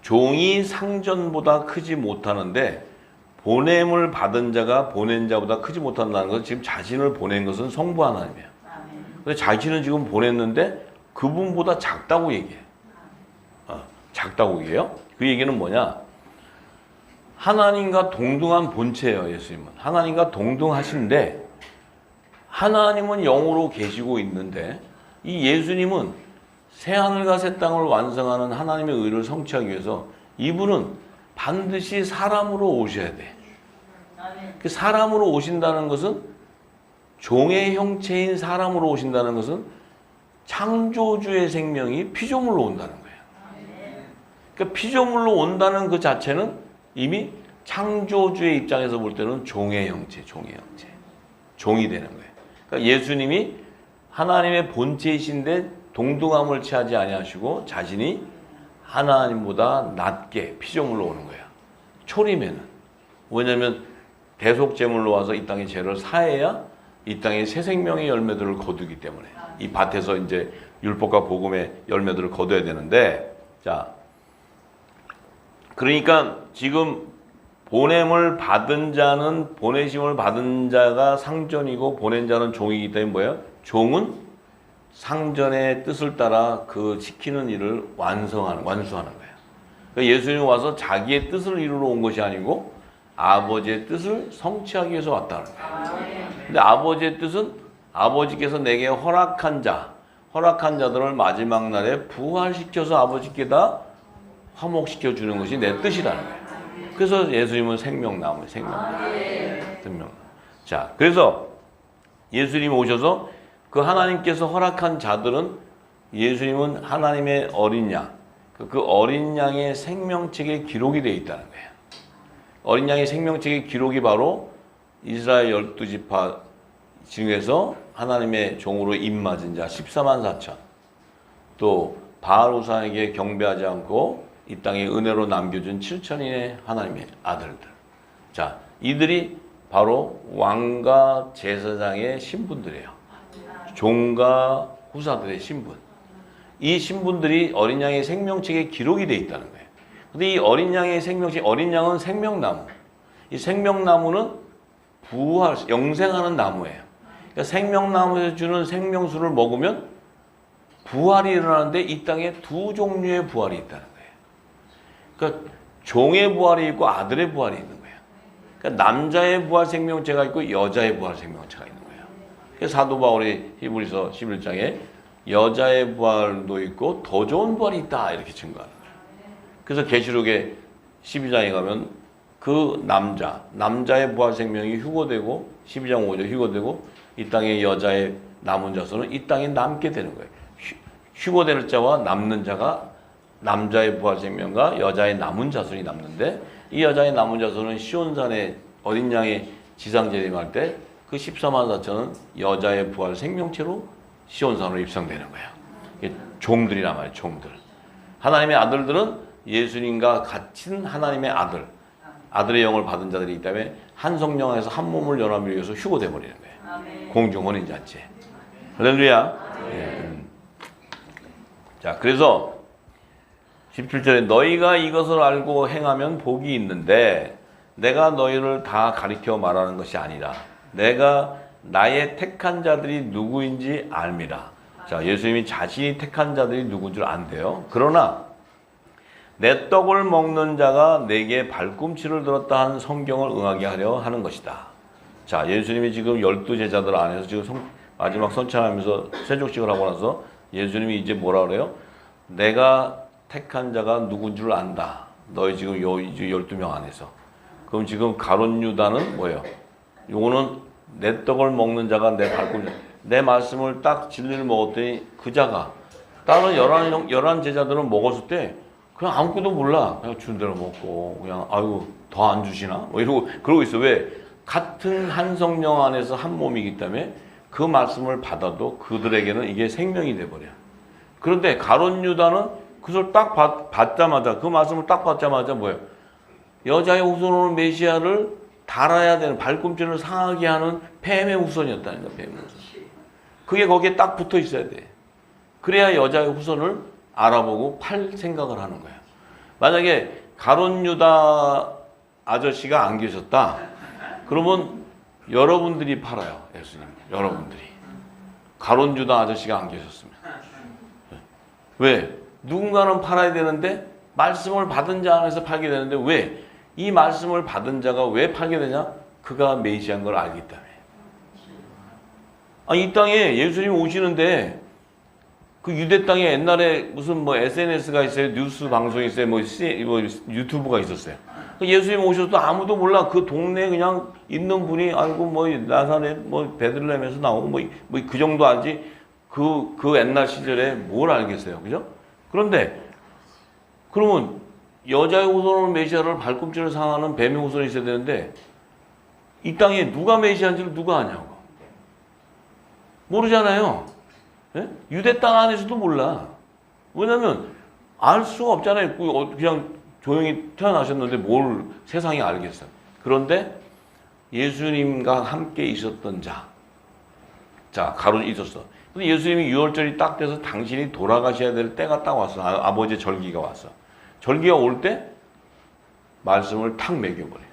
종이 상전보다 크지 못하는데 보냄을 받은 자가 보낸 자보다 크지 못한다는 것은 지금 자신을 보낸 것은 성부 하나님이에요. 근데 자신은 지금 보냈는데 그분보다 작다고 얘기해요. 작다고 얘기해요. 그 얘기는 뭐냐? 하나님과 동등한 본체예요. 예수님은 하나님과 동등하신데 하나님은 영으로 계시고 있는데 이 예수님은 새하늘과 새 땅을 완성하는 하나님의 의를 성취하기 위해서 이분은 반드시 사람으로 오셔야 돼. 그 사람으로 오신다는 것은 종의 형체인 사람으로 오신다는 것은 창조주의 생명이 피조물로 온다는 거예요. 그러니까 피조물로 온다는 그 자체는 이미 창조주의 입장에서 볼 때는 종의 형체. 종이 되는 거예요. 그러니까 예수님이 하나님의 본체이신데 동등함을 취하지 아니하시고 자신이 하나님보다 낮게 피조물로 오는 거예요. 초림에는. 왜냐하면 대속제물로 와서 이 땅의 죄를 사해야 이 땅의 새 생명의 열매들을 거두기 때문에 이 밭에서 이제 율법과 복음의 열매들을 거둬야 되는데, 자, 그러니까 지금 보냄을 받은 자는 보내심을 받은 자가 상전이고 보낸 자는 종이기 때문에 뭐예요? 종은 상전의 뜻을 따라 그 시키는 일을 완수하는 거예요. 그러니까 예수님이 와서 자기의 뜻을 이루러 온 것이 아니고 아버지의 뜻을 성취하기 위해서 왔다는 거예요. 근데 아버지의 뜻은 아버지께서 내게 허락한 자들을 마지막 날에 부활시켜서 아버지께 다 화목시켜 주는 것이 내 뜻이라는 거예요. 그래서 예수님은 생명나무예요. 생명나무. 자, 그래서 예수님이 오셔서 그 하나님께서 허락한 자들은 예수님은 하나님의 어린 양, 그 어린 양의 생명책에 기록이 되어 있다는 거예요. 어린 양의 생명책의 기록이 바로 이스라엘 12지파 중에서 하나님의 종으로 입맞은 자 14만 4천, 또 바알 우상에게 경배하지 않고 이 땅에 은혜로 남겨준 7천인의 하나님의 아들들. 자, 이들이 바로 왕과 제사장의 신분들이에요. 종과 후사들의 신분. 이 신분들이 어린 양의 생명책에 기록이 되어 있다는 거예요. 근데 이 어린 양의 생명책, 어린 양은 생명나무. 이 생명나무는 부활, 영생하는 나무예요. 그러니까 생명나무에서 주는 생명수를 먹으면 부활이 일어나는데 이 땅에 두 종류의 부활이 있다는 거예요. 그러니까 종의 부활이 있고 아들의 부활이 있는 거예요. 그러니까 남자의 부활 생명체가 있고 여자의 부활 생명체가 있는 거예요. 그래서 사도 바울이 히브리서 11장에 여자의 부활도 있고 더 좋은 부활이 있다 이렇게 증거하는 거예요. 그래서 계시록의 12장에 가면 그 남자의 부활 생명이 휴거되고 12장 5절 휴거되고 이 땅의 여자의 남은 자손은 이 땅에 남게 되는 거예요. 휴거될 자와 남는 자가 남자의 부활 생명과 여자의 남은 자손이 남는데 이 여자의 남은 자손은 시온산의 어린 양의 지상 재림할 때 그 14만 4천은 여자의 부활 생명체로 시온산으로 입성되는 거예요. 종들이란 말이에요. 종들. 하나님의 아들들은 예수님과 같은 하나님의 아들의 영을 받은 자들이기 때문에 한 성령 안에서 한 몸을 연합하기 위해서 휴거돼 버리는 거예요. 공중 혼인잔치. 할렐루야. 자, 그래서 17절에 너희가 이것을 알고 행하면 복이 있는데 내가 너희를 다 가리켜 말하는 것이 아니라 내가 나의 택한 자들이 누구인지 알미라. 자, 예수님이 자신이 택한 자들이 누군 줄 안대요. 그러나 내 떡을 먹는 자가 내게 발꿈치를 들었다 한 성경을 응하게 하려 하는 것이다. 자, 예수님이 지금 12제자들 안에서 지금 마지막 선창하면서 세족식을 하고 나서 예수님이 이제 뭐라 그래요? 내가 택한 자가 누군 줄 안다. 너희 지금 12명 안에서. 그럼 지금 가룟 유다는 뭐예요? 요거는 내 떡을 먹는 자가 내 발꿈치. 내 말씀을 딱 진리를 먹었더니 그 자가 다른 11 제자들은 먹었을 때 그냥 아무것도 몰라. 그냥 준 대로 먹고 그냥 아이고 더 안 주시나? 뭐 이러고 그러고 있어. 왜? 같은 한 성령 안에서 한 몸이기 때문에 그 말씀을 받아도 그들에게는 이게 생명이 돼버려. 그런데 가룟 유다는 그걸 딱 받자마자 그 말씀을 딱 받자마자 뭐예요? 여자의 후손으로 메시아를 달아야 되는 발꿈치를 상하게 하는 뱀의 후손이었다는 거야. 뱀의 후손. 그게 거기에 딱 붙어 있어야 돼. 그래야 여자의 후손을 알아보고 팔 생각을 하는 거야. 만약에 가룟 유다 아저씨가 안 계셨다. 그러면 여러분들이 팔아요. 예수님. 여러분들이. 가룟 유다 아저씨가 안 계셨으면. 왜? 누군가는 팔아야 되는데 말씀을 받은 자 안에서 팔게 되는데 왜? 이 말씀을 받은 자가 왜 팔게 되냐? 그가 메시아인 걸 알기 때문에. 이 땅에 예수님이 오시는데 그 유대 땅에 옛날에 무슨 뭐 SNS가 있어요. 뉴스 방송이 있어요. 뭐 유튜브가 있었어요. 예수님 오셔도 아무도 몰라. 그 동네에 그냥 있는 분이 알고 뭐 나사렛 뭐 베들레헴에서 나오고 뭐 그 정도 알지. 그 옛날 시절에 뭘 알겠어요. 그죠? 그런데 그러면 여자의 후손으로 메시아를 발꿈치를 상하는 뱀의 후손이 있어야 되는데 이 땅에 누가 메시아인지를 누가 아냐고. 모르잖아요. 예? 유대 땅 안에서도 몰라. 왜냐면 알 수가 없잖아요. 그냥 조용히 태어나셨는데 뭘 세상이 알겠어요. 그런데 예수님과 함께 있었던 자, 가룟 있었어. 근데 예수님이 유월절이 딱 돼서 당신이 돌아가셔야 될 때가 딱 왔어. 아버지의 절기가 왔어. 절기가 올 때 말씀을 탁 매겨버려요.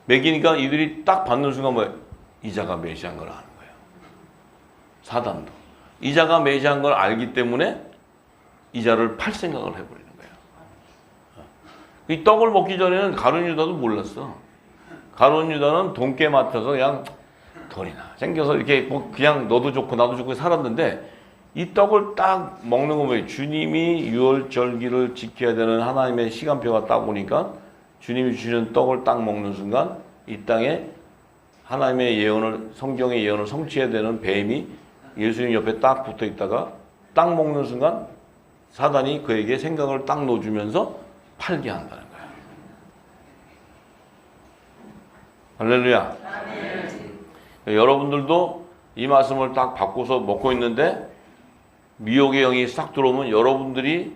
매기니까 이들이 딱 받는 순간 뭐야? 이자가 메시아인 걸 아는 거예요. 사단도. 이자가 메시아인 걸 알기 때문에 이자를 팔 생각을 해버리는 거예요. 이 떡을 먹기 전에는 가룟 유다도 몰랐어. 가룟 유다는 돈께 맡아서 그냥 돈이나 생겨서 이렇게 뭐 그냥 너도 좋고 나도 좋고 살았는데 이 떡을 딱 먹는 거 뭐예요? 주님이 유월절기를 지켜야 되는 하나님의 시간표가 딱 오니까 주님이 주시는 떡을 딱 먹는 순간 이 땅에 하나님의 예언을 성경의 예언을 성취해야 되는 뱀이 예수님 옆에 딱 붙어 있다가 딱 먹는 순간 사단이 그에게 생각을 딱 넣어주면서 팔게 한다는 거예요. 할렐루야. 여러분들도 이 말씀을 딱 바꿔서 먹고 있는데 미혹의 영이 싹 들어오면 여러분들이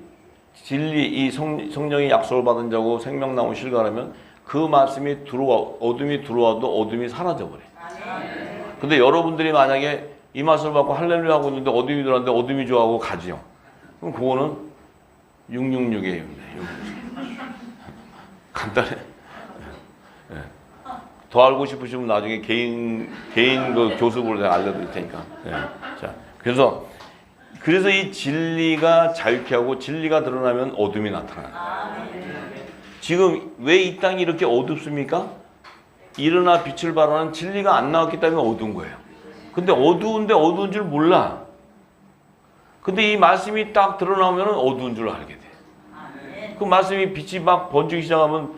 진리 이 성령의 약속을 받은 자고 생명나무 실과라면 그 말씀이 어둠이 들어와도 어둠이 사라져버려요. 근데 여러분들이 만약에 이 말씀을 받고 할렐루야 하고 있는데 어둠이 들어왔는데 어둠이 좋아하고 가지요. 그럼 그거는 666이에요. 간단해. 네. 더 알고 싶으시면 나중에 개인 그 교습으로 내가 알려드릴 테니까. 네. 자, 그래서 이 진리가 자유케 하고 진리가 드러나면 어둠이 나타나요. 지금 왜 이 땅이 이렇게 어둡습니까? 일어나 빛을 발하는 진리가 안 나왔기 때문에 어두운 거예요. 근데 어두운데 어두운 줄 몰라. 근데 이 말씀이 딱 드러나면 어두운 줄 알게 돼. 그 말씀이 빛이 막 번지기 시작하면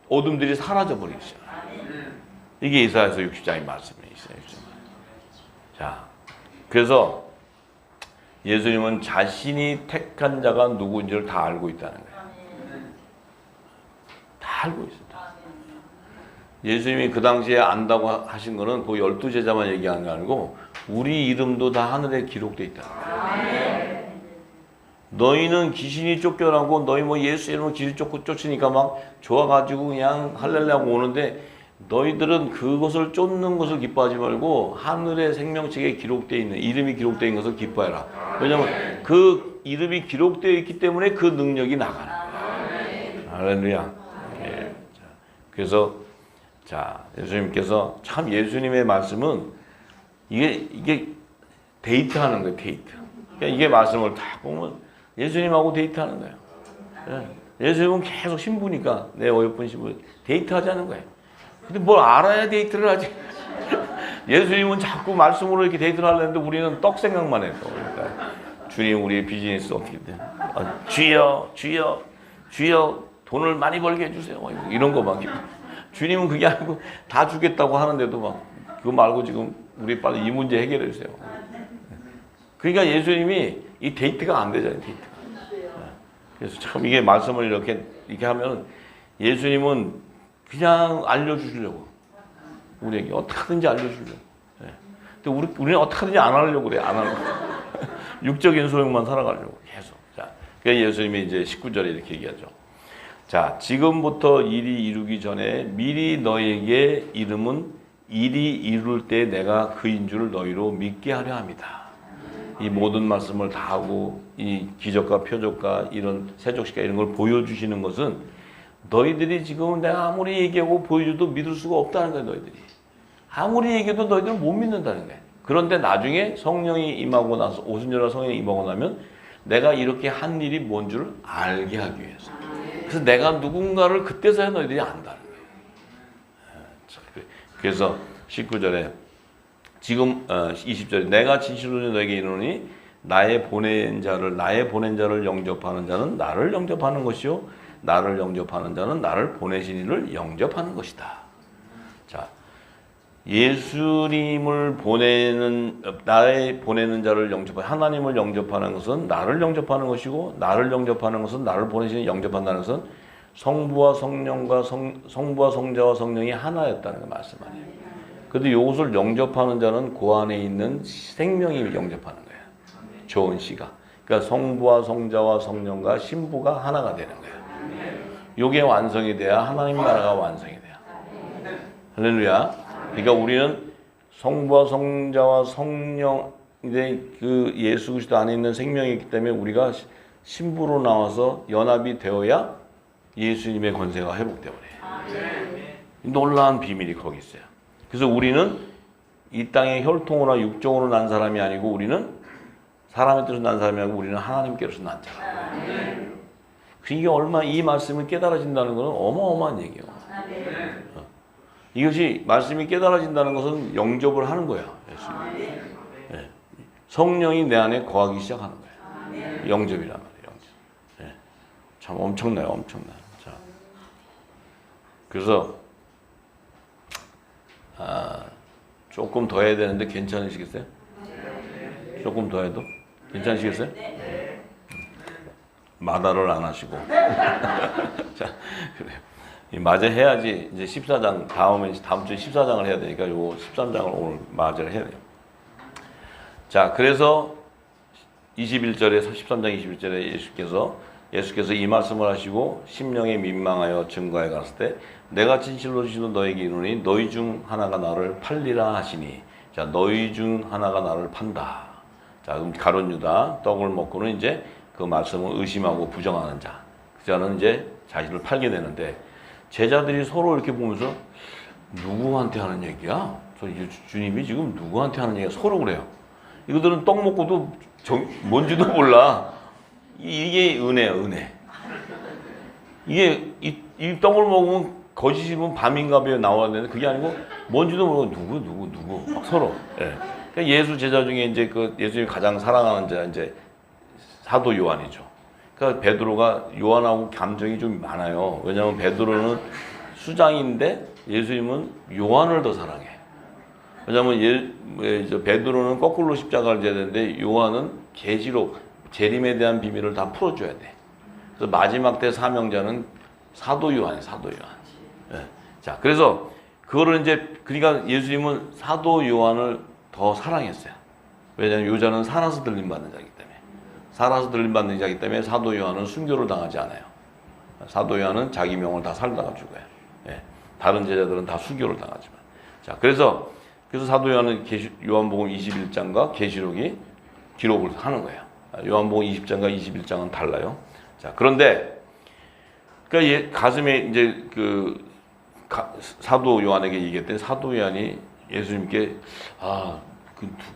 어둠들이 사라져 버리기 시작해요. 이게 이사야서 60장의 말씀이 있어요. 자, 그래서 예수님은 자신이 택한 자가 누구인지를 다 알고 있다는 거예요. 다 알고 있어요. 예수님이 그 당시에 안다고 하신 거는 그 12제자만 얘기하는 게 아니고 우리 이름도 다 하늘에 기록되어 있다는 거예요. 너희는 귀신이 쫓겨나고 너희 뭐 예수 이름으로 귀신 쫓으니까 막 좋아가지고 그냥 할렐루야고 오는데 너희들은 그것을 쫓는 것을 기뻐하지 말고 하늘의 생명책에 기록되어 있는 이름이 기록되어 있는 것을 기뻐해라. 왜냐하면 그 이름이 기록되어 있기 때문에 그 능력이 나가는 거예요. 할렐루야. 예. 그래서 자 예수님께서 참 예수님의 말씀은 이게 데이트하는 거예요. 데이트. 그러니까 이게 말씀을 다 보면 예수님하고 데이트하는 거예요. 예. 예수님은 계속 신부니까 내 어여쁜 신부 데이트하자는 거예요. 근데 뭘 알아야 데이트를 하지? 예수님은 자꾸 말씀으로 이렇게 데이트를 하려는데 우리는 떡 생각만 해요. 그러니까 주님 우리의 비즈니스 어떻게 돼? 주여 주여 주여 돈을 많이 벌게 해주세요. 이런 거 막 주님은 그게 아니고 다 주겠다고 하는데도 막 그거 말고 지금 우리 빨리 이 문제 해결해 주세요. 그러니까 예수님이 이 데이트가 안 되잖아요. 데이트가. 그래서 참 이게 말씀을 이렇게 하면 예수님은 그냥 알려주시려고 우리에게 어떻게든지 알려주려고. 근데 우리는 어떻게든지 안 하려고 그래. 안 하려고. 육적인 소용만 살아가려고 계속. 자, 그래서 예수님이 이제 19절에 이렇게 얘기하죠. 자, 지금부터 일이 이루기 전에 미리 너에게 이름은 일이 이룰 때 내가 그인 줄 너희로 믿게 하려 합니다. 이 모든 말씀을 다 하고 이 기적과 표적과 이런 세족시가 이런 걸 보여주시는 것은 너희들이 지금 내가 아무리 얘기하고 보여줘도 믿을 수가 없다는 거야. 너희들이 아무리 얘기해도 너희들은 못 믿는다는 거야. 그런데 나중에 성령이 임하고 나서 오순절날 성령이 임하고 나면 내가 이렇게 한 일이 뭔 줄 알게 하기 위해서. 그래서 내가 누군가를 그때서야 너희들이 안다는 거예요. 그래서 19절에 지금 20절에 내가 진실로 너에게 이르노니 나의 보낸 자를 영접하는 자는 나를 영접하는 것이요 나를 영접하는 자는 나를 보내신 이를 영접하는 것이다. 자, 예수님을 보내는 자를 영접하는 하나님을 영접하는 것은 나를 영접하는 것이고 나를 영접하는 것은 나를 보내신 영접한다는 것은 성부와 성자와 성령이 하나였다는 거 말씀 아니에요. 그런데 이것을 영접하는 자는 그 안에 있는 생명이 영접하는 거예요. 좋은 씨가. 그러니까 성부와 성자와 성령과 신부가 하나가 되는 거예요. 이게 완성이 돼야 하나님 나라가 완성이 돼요. 할렐루야. 그러니까 우리는 성부와 성자와 성령의 그 예수 그리스도 안에 있는 생명이 있기 때문에 우리가 신부로 나와서 연합이 되어야 예수님의 권세가 회복되어 버려요. 놀라운 비밀이 거기 있어요. 그래서 우리는 이 땅에 혈통으로 육종으로 난 사람이 아니고 우리는 사람의 뜻으로 난 사람이 아니고 우리는 하나님께로서 난 자라. 이게 이 말씀을 깨달아진다는 것은 어마어마한 얘기예요. 이것이 말씀이 깨달아진다는 것은 영접을 하는 거야. 네. 성령이 내 안에 거하기 시작하는 거야. 영접이란 말이에요. 영접. 네. 참 엄청나요. 엄청나요. 자. 그래서 조금 더 해야 되는데 괜찮으시겠어요? 조금 더 해도? 괜찮으시겠어요? 마다를 안 하시고. 자, 그래요. 맞아 해야지 이제 14장 다음 주에 14장을 해야 되니까 요 13장을 오늘 맞이를 해야 돼요. 자, 그래서 21절에 13장 21절에 예수께서 이 말씀을 하시고 심령에 민망하여 증거해 갔을 때 내가 진실로 주시는 너에게 이르노니 너희 중 하나가 나를 팔리라 하시니 자 너희 중 하나가 나를 판다. 자 그럼 가룟 유다 떡을 먹고는 이제 그 말씀을 의심하고 부정하는 자 그 자는 이제 자신을 팔게 되는데 제자들이 서로 이렇게 보면서 누구한테 하는 얘기야? 주님이 지금 누구한테 하는 얘기야? 서로 그래요. 이거들은 떡 먹고도 뭔지도 몰라. 이게 은혜야, 은혜. 이게 이 떡을 먹으면 거짓이면 밤인가 봐요 나와야 되는데 그게 아니고 뭔지도 모르고 누구 막 서로. 예. 그러니까 예수 제자 중에 이제 그 예수님이 가장 사랑하는 자 이제 사도 요한이죠. 그러니까 베드로가 요한하고 감정이 좀 많아요. 왜냐하면 베드로는 수장인데 예수님은 요한을 더 사랑해. 왜냐하면 베드로는 거꾸로 십자가를 져야 되는데 요한은 계시록 재림에 대한 비밀을 다 풀어줘야 돼. 그래서 마지막 때 사명자는 사도 요한이에요. 사도 요한. 네. 자, 그래서 그거를 이제 그러니까 예수님은 사도 요한을 더 사랑했어요. 왜냐하면 요자는 살아서 들림 받는 자이기 때문에. 살아서 들림 받는 자이기 때문에 사도 요한은 순교를 당하지 않아요. 사도 요한은 자기 명을 다 살다가 죽어요. 네. 다른 제자들은 다 순교를 당하지만. 자, 그래서 사도 요한은 요한복음 21장과 계시록이 기록을 하는 거예요. 요한복음 20장과 21장은 달라요. 자, 그런데 그러니까 가슴에 이제 사도 요한에게 얘기했더니 사도 요한이 예수님께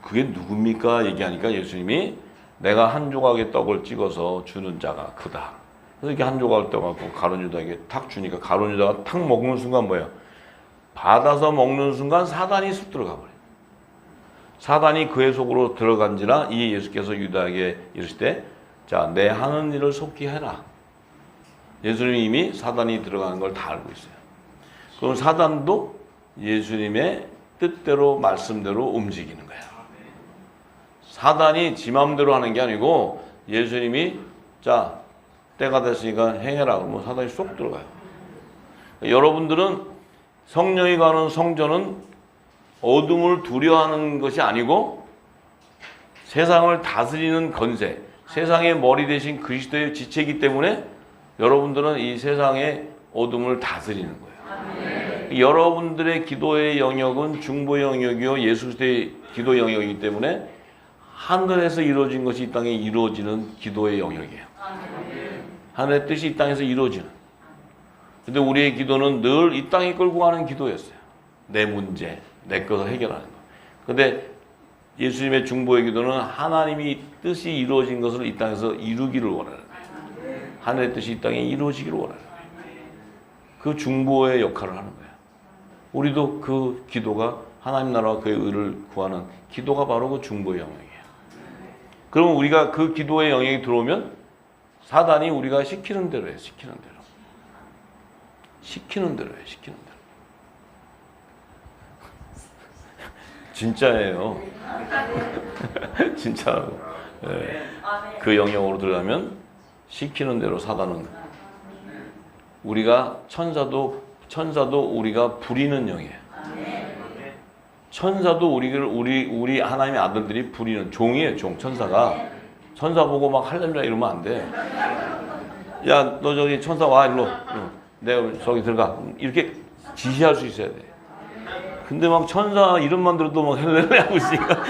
그게 누굽니까? 얘기하니까 예수님이 내가 한 조각의 떡을 찍어서 주는 자가 크다. 그래서 이렇게 한 조각을 떠갖고 가룟 유다에게 탁 주니까 가룟 유다가 탁 먹는 순간 뭐예요? 받아서 먹는 순간 사단이 쑥 들어가 버려요. 사단이 그의 속으로 들어간지라 이 예수께서 유다에게 이르실 때 자, 내 하는 일을 속히 해라. 예수님이 이미 사단이 들어가는 걸 다 알고 있어요. 그럼 사단도 예수님의 뜻대로 말씀대로 움직이는 거예요. 사단이 지 마음대로 하는 게 아니고 예수님이 자 때가 됐으니까 행해라 그러면 사단이 쏙 들어가요. 여러분들은 성령이 가는 성전은 어둠을 두려워하는 것이 아니고 세상을 다스리는 권세, 세상의 머리 대신 그리스도의 지체이기 때문에 여러분들은 이 세상의 어둠을 다스리는 거예요. 여러분들의 기도의 영역은 중보의 영역이요 예수 그리스도의 기도 영역이기 때문에 하늘에서 이루어진 것이 이 땅에 이루어지는 기도의 영역이에요. 하늘의 뜻이 이 땅에서 이루어지는. 근데 우리의 기도는 늘 이 땅에 끌고 가는 기도였어요. 내 문제, 내 것을 해결하는 거. 근데 예수님의 중보의 기도는 하나님이 뜻이 이루어진 것을 이 땅에서 이루기를 원하는 거예요. 하늘의 뜻이 이 땅에 이루어지기를 원하는 거예요. 그 중보의 역할을 하는 거예요. 우리도 그 기도가 하나님 나라와 그의 의를 구하는 기도가 바로 그 중보의 영역이에요. 그러면 우리가 그 기도의 영역이 들어오면 사단이 우리가 시키는 대로 해요. 시키는 대로. 시키는 대로 해요. 시키는 대로. 진짜예요. 진짜라고. 네. 그 영역으로 들어가면 시키는 대로 사단은 우리가 천사도 우리가 부리는 영이에요. 천사도 우리 하나님의 아들들이 부리는 종이에요. 종 천사가 천사 보고 막 할렐루야 이러면 안 돼. 야, 너 저기 천사 와 일로. 내가 저기 들어가. 이렇게 지시할 수 있어야 돼. 근데 막 천사 이름만 들어도 막 헬렐루야 하고 있으니까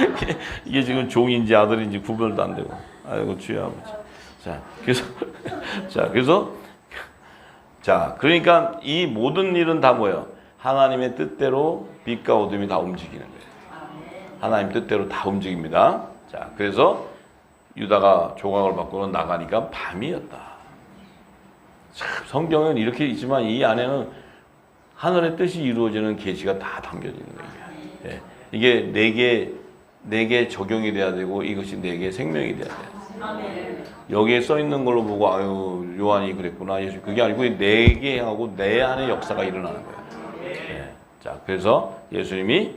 이게 지금 종인지 아들인지 구별도 안 되고. 아이고 주여 아버지. 자, 그래서 자, 그러니까 이 모든 일은 다 뭐예요? 하나님의 뜻대로 빛과 어둠이 다 움직이는 거예요. 하나님 뜻대로 다 움직입니다. 자, 그래서 유다가 조각을 받고는 나가니까 밤이었다. 참, 성경은 이렇게 있지만 이 안에는 하늘의 뜻이 이루어지는 계시가 다 담겨져 있는 거예요. 예. 이게 내게 적용이 돼야 되고 이것이 내게 생명이 돼야 돼요. 여기에 써 있는 걸로 보고 아유 요한이 그랬구나 예수 그게 아니고 내게 하고 내 안에 역사가 일어나는 거예요. 예. 자, 그래서 예수님이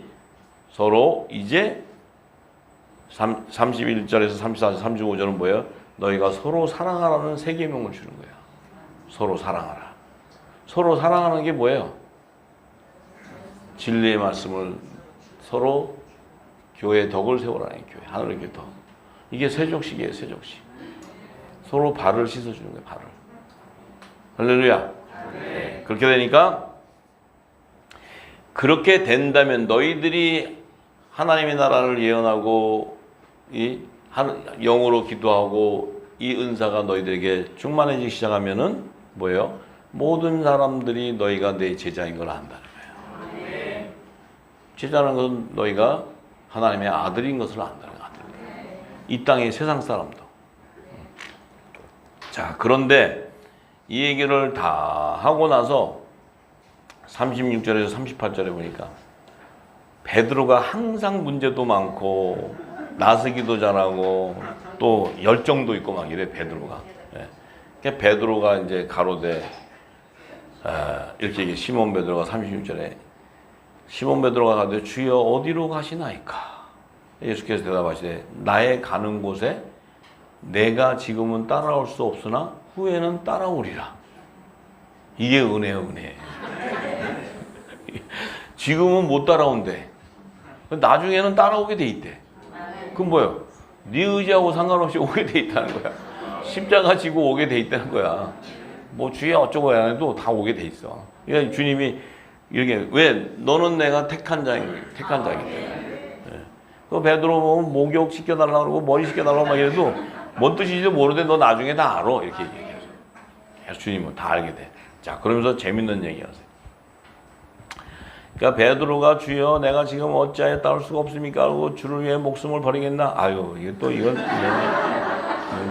서로 이제 31절에서 34절, 35절은 뭐예요? 너희가 서로 사랑하라는 세 계명을 주는 거예요. 서로 사랑하라. 서로 사랑하는 게 뭐예요? 진리의 말씀을 서로 교회의 덕을 세우라는 교회, 하늘의 교회 덕. 이게 세족식이에요, 세족식. 서로 발을 씻어주는 거예요, 발을. 할렐루야. 네. 그렇게 되니까 그렇게 된다면 너희들이 하나님의 나라를 예언하고 이 영으로 기도하고 이 은사가 너희들에게 충만해지기 시작하면은 뭐예요? 모든 사람들이 너희가 내 제자인 걸 안다는 거예요. 제자라는 것은 너희가 하나님의 아들인 것을 안다는 거예요. 이 땅의 세상 사람도. 자, 그런데 이 얘기를 다 하고 나서 36절에서 38절에 보니까 베드로가 항상 문제도 많고 나서기도 잘하고 또 열정도 있고 막 이래 베드로가. 예. 베드로가 이제 가로되 이렇게 얘기해. 시몬 베드로가 36절에 시몬 베드로가 가되 주여 어디로 가시나이까? 예수께서 대답하시되 나의 가는 곳에 내가 지금은 따라올 수 없으나 후에는 따라오리라. 이게 은혜요, 은혜. 지금은 못 따라온대. 나중에는 따라오게 돼 있대. 그건 뭐예요? 네 의지하고 상관없이 오게 돼 있다는 거야. 십자가 지고 오게 돼 있다는 거야. 뭐 주여 어쩌고 해도 다 오게 돼 있어. 그러니까 주님이 이렇게 왜 너는 내가 택한 자이기 때문에. 그 베드로 목욕 시켜달라고 그러고 머리 시켜달라고 막 이래도 뭔 뜻인지도 모르는데 너 나중에 다 알아. 이렇게 얘기해요. 그래서 주님은 다 알게 돼. 자, 그러면서 재밌는 얘기 하세요. 그러니까 베드로가 주여 내가 지금 어찌하여 따를 수가 없습니까? 하고 주를 위해 목숨을 버리겠나? 아유, 이게 또 이건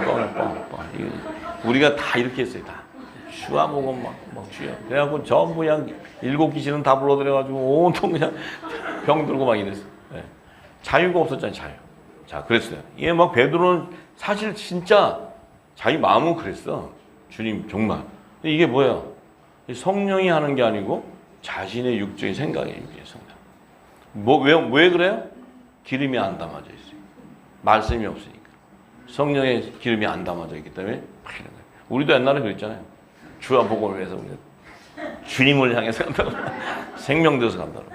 뻥. 우리가 다 이렇게 했어요. 다. 슈아보고 막 주여. 그래갖고 전부 그냥 7 귀신은 다 불러들여가지고 온통 그냥 병 들고 막 이랬어. 네. 자유가 없었잖아요, 자유. 자, 그랬어요. 이게 막 베드로는 사실 진짜 자기 마음은 그랬어. 주님, 정말. 근데 이게 뭐야? 성령이 하는 게 아니고 자신의 육적인 생각이에요, 육적인 생각. 왜 그래요? 기름이 안 담아져 있어요. 말씀이 없으니까. 성령의 기름이 안 담아져 있기 때문에 막 이런 거예요. 우리도 옛날에 그랬잖아요. 주와 복음을 위해서 우리가 주님을 향해서 간다고. 생명 돼서 간다고.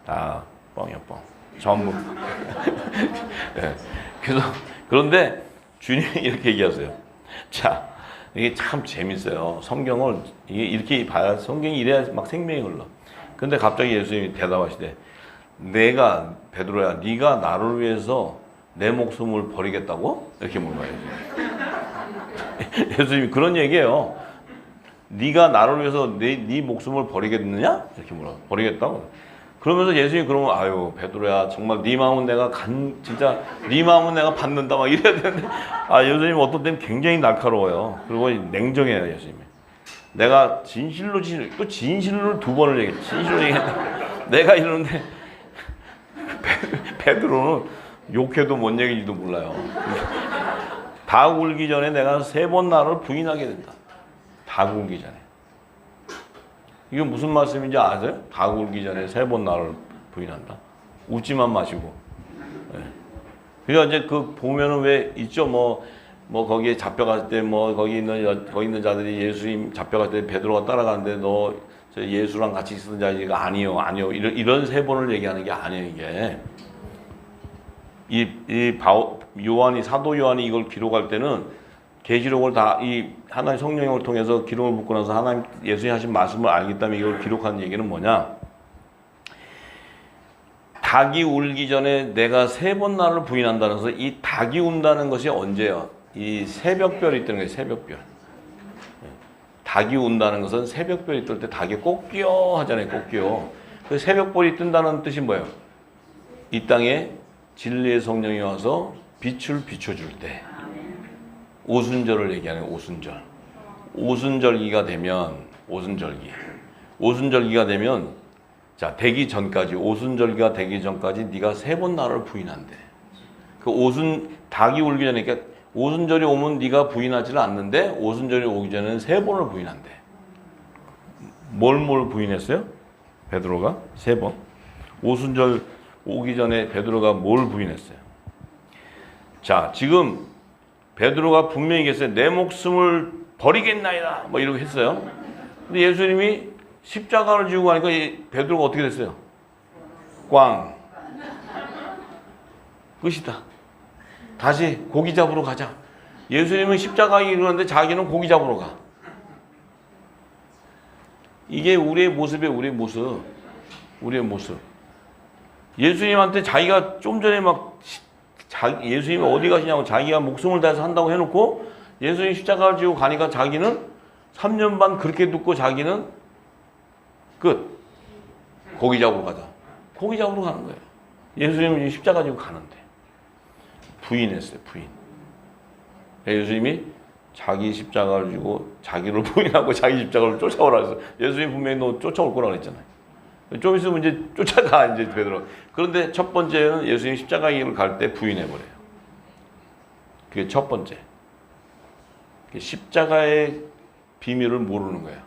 다 뻥이야, 뻥. 전부. 네. 그런데 주님이 이렇게 얘기하세요. 자, 이게 참 재밌어요. 성경을 이렇게 봐야 성경이 이래야 막 생명이 흘러. 근데 갑자기 예수님이 대답하시되 내가 베드로야 네가 나를 위해서 내 목숨을 버리겠다고? 이렇게 물어요. 예수님이 그런 얘기예요. 네가 나를 위해서 네 목숨을 버리겠느냐? 이렇게 물어요. 버리겠다고. 그러면서 예수님이 그러면 아유 베드로야 정말 네 마음은 내가 진짜 네 마음은 내가 받는다 막 이래야 되는데 예수님 어떤 때는 굉장히 날카로워요. 그리고 냉정해요 예수님이. 내가 진실로 또 진실로 2번을 얘기해. 진실로 얘기했는데 내가 이러는데 베드로는 욕해도 뭔 얘기인지도 몰라요. 다 굴기 전에 내가 3번 나를 부인하게 된다. 다 굴기 전에. 이게 무슨 말씀인지 아세요? 다 굴기 전에 3번 나를 부인한다. 웃지만 마시고. 네. 그러니까 이제 그 보면은 왜 있죠? 뭐 거기에 잡혀갈 때 거기 있는 자들이 예수님 잡혀갈 때 베드로가 따라가는데 너 저 예수랑 같이 있었던 자이가 아니요. 이런 3번을 얘기하는 게 아니에요 이게. 사도 요한이 이걸 기록할 때는 계시록을 다 이 하나님 성령을 통해서 기록을 붓고 나서 하나님 예수님이 하신 말씀을 알기 때문에 이걸 기록하는 얘기는 뭐냐? 닭이 울기 전에 내가 3번 나를 부인한다는 것은 이 닭이 운다는 것이 언제요? 이 새벽별이 있다는 거예요. 새벽별. 닭이 운다는 것은 새벽별이 뜰 때 닭이 꼬끼요 하잖아요. 꼬끼요. 그 새벽별이 뜬다는 뜻이 뭐예요? 이 땅에 진리의 성령이 와서 빛을 비춰줄 때. 오순절을 얘기하는 오순절. 오순절기가 되면 오순절기가 되면 자 되기 전까지 오순절기가 되기 전까지 네가 3번 나를 부인한대. 그 닭이 울기 전에 그러니까 오순절이 오면 네가 부인하지는 않는데 오순절이 오기 전에는 3번을 부인한대. 뭘 부인했어요? 베드로가 3번. 오순절 오기 전에 베드로가 뭘 부인했어요? 자, 지금 베드로가 분명히 얘기했어요. 내 목숨을 버리겠나이다. 뭐 이러고 했어요. 근데 예수님이 십자가를 지고 가니까 베드로가 어떻게 됐어요? 꽝. 끝이다. 다시 고기 잡으러 가자. 예수님은 십자가에 이르는데 자기는 고기 잡으러 가. 이게 우리의 모습이에요. 우리의 모습. 예수님한테 자기가 좀 전에 예수님이 어디 가시냐고 자기가 목숨을 다해서 한다고 해놓고 예수님 십자가를 지고 가니까 자기는 3년 반 그렇게 듣고 자기는 끝. 고기 잡으러 가자. 고기 잡으러 가는 거예요. 예수님은 십자가 지고 가는데. 부인했어요. 부인. 예수님이 자기 십자가를 지고 자기를 부인하고 자기 십자가를 쫓아오라 했어요. 예수님이 분명히 너 쫓아올 거라고 했잖아요. 좀 있으면 이제 쫓아가 이제 베드로. 그런데 첫 번째는 예수님 십자가 길을 갈 때 부인해버려요. 그게 첫 번째. 십자가의 비밀을 모르는 거야.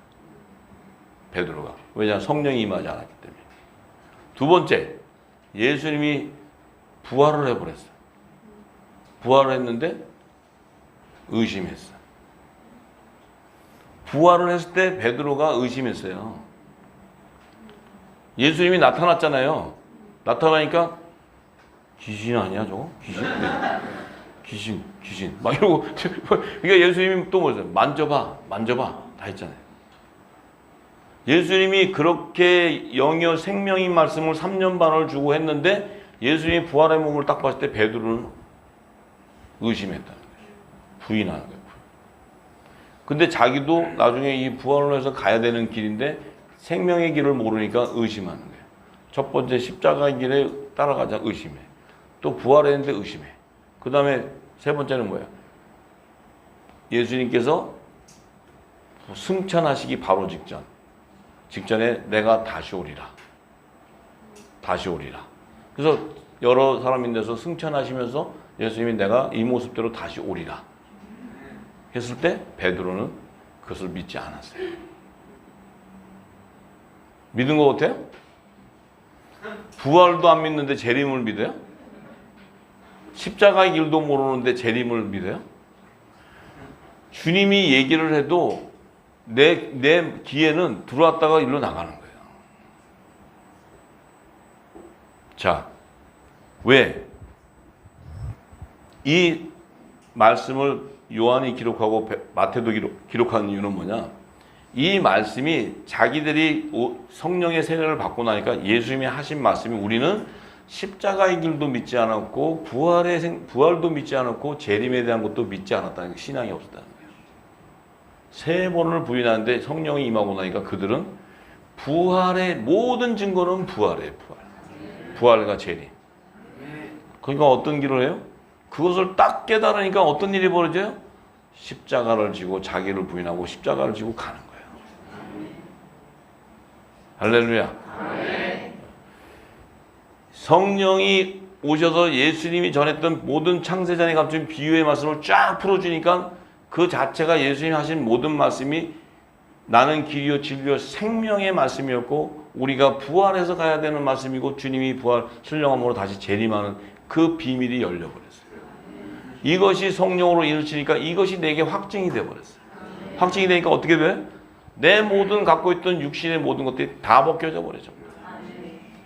베드로가. 왜냐하면 성령이 임하지 않았기 때문에. 두 번째, 예수님이 부활을 해버렸어요. 부활을 했는데 의심했어요. 부활을 했을 때 베드로가 의심했어요. 예수님이 나타났잖아요. 나타나니까 귀신 아니야 저거? 귀신? 네. 귀신. 막 이러고 그러니까 예수님이 또 뭐였어요? 만져봐 다 했잖아요. 예수님이 그렇게 영이요 생명인 말씀을 3년 반을 주고 했는데 예수님이 부활의 몸을 딱 봤을 때 베드로는 의심했다는 거예요. 부인하는 거예요. 근데 자기도 나중에 이 부활을 해서 가야 되는 길인데 생명의 길을 모르니까 의심하는 거예요. 첫 번째 십자가의 길에 따라가자 의심해. 또 부활했는데 의심해. 그 다음에 세 번째는 뭐야? 예수님께서 승천하시기 바로 직전에 내가 다시 오리라. 그래서 여러 사람인데서 승천하시면서 예수님이 내가 이 모습대로 다시 오리라 했을 때 베드로는 그것을 믿지 않았어요. 믿은 것 같아요? 부활도 안 믿는데 재림을 믿어요? 십자가의 길도 모르는데 재림을 믿어요? 주님이 얘기를 해도 내 귀에는 들어왔다가 일로 나가는 거예요. 자, 왜? 이 말씀을 요한이 기록하고 마태도 기록한 이유는 뭐냐? 이 말씀이 자기들이 성령의 세례를 받고 나니까 예수님이 하신 말씀이 우리는 십자가의 길도 믿지 않았고 부활도 믿지 않았고 재림에 대한 것도 믿지 않았다는 게 신앙이 없었다는 거예요. 3번을 부인하는데 성령이 임하고 나니까 그들은 부활의 모든 증거는 부활이에요. 부활과 재림. 그러니까 어떤 길을 해요? 그것을 딱 깨달으니까 어떤 일이 벌어져요? 십자가를 지고 자기를 부인하고 십자가를 지고 가는 거예요. 할렐루야. 성령이 오셔서 예수님이 전했던 모든 창세전에 감춘 비유의 말씀을 쫙 풀어주니까 그 자체가 예수님이 하신 모든 말씀이 나는 길이요 진리요 생명의 말씀이었고 우리가 부활해서 가야 되는 말씀이고 주님이 부활 신령함으로 다시 재림하는 그 비밀이 열려버렸어요. 이것이 성령으로 일으키니까 이것이 내게 확증이 되어버렸어요. 확증이 되니까 어떻게 돼? 내 모든 갖고 있던 육신의 모든 것들이 다 벗겨져 버려져.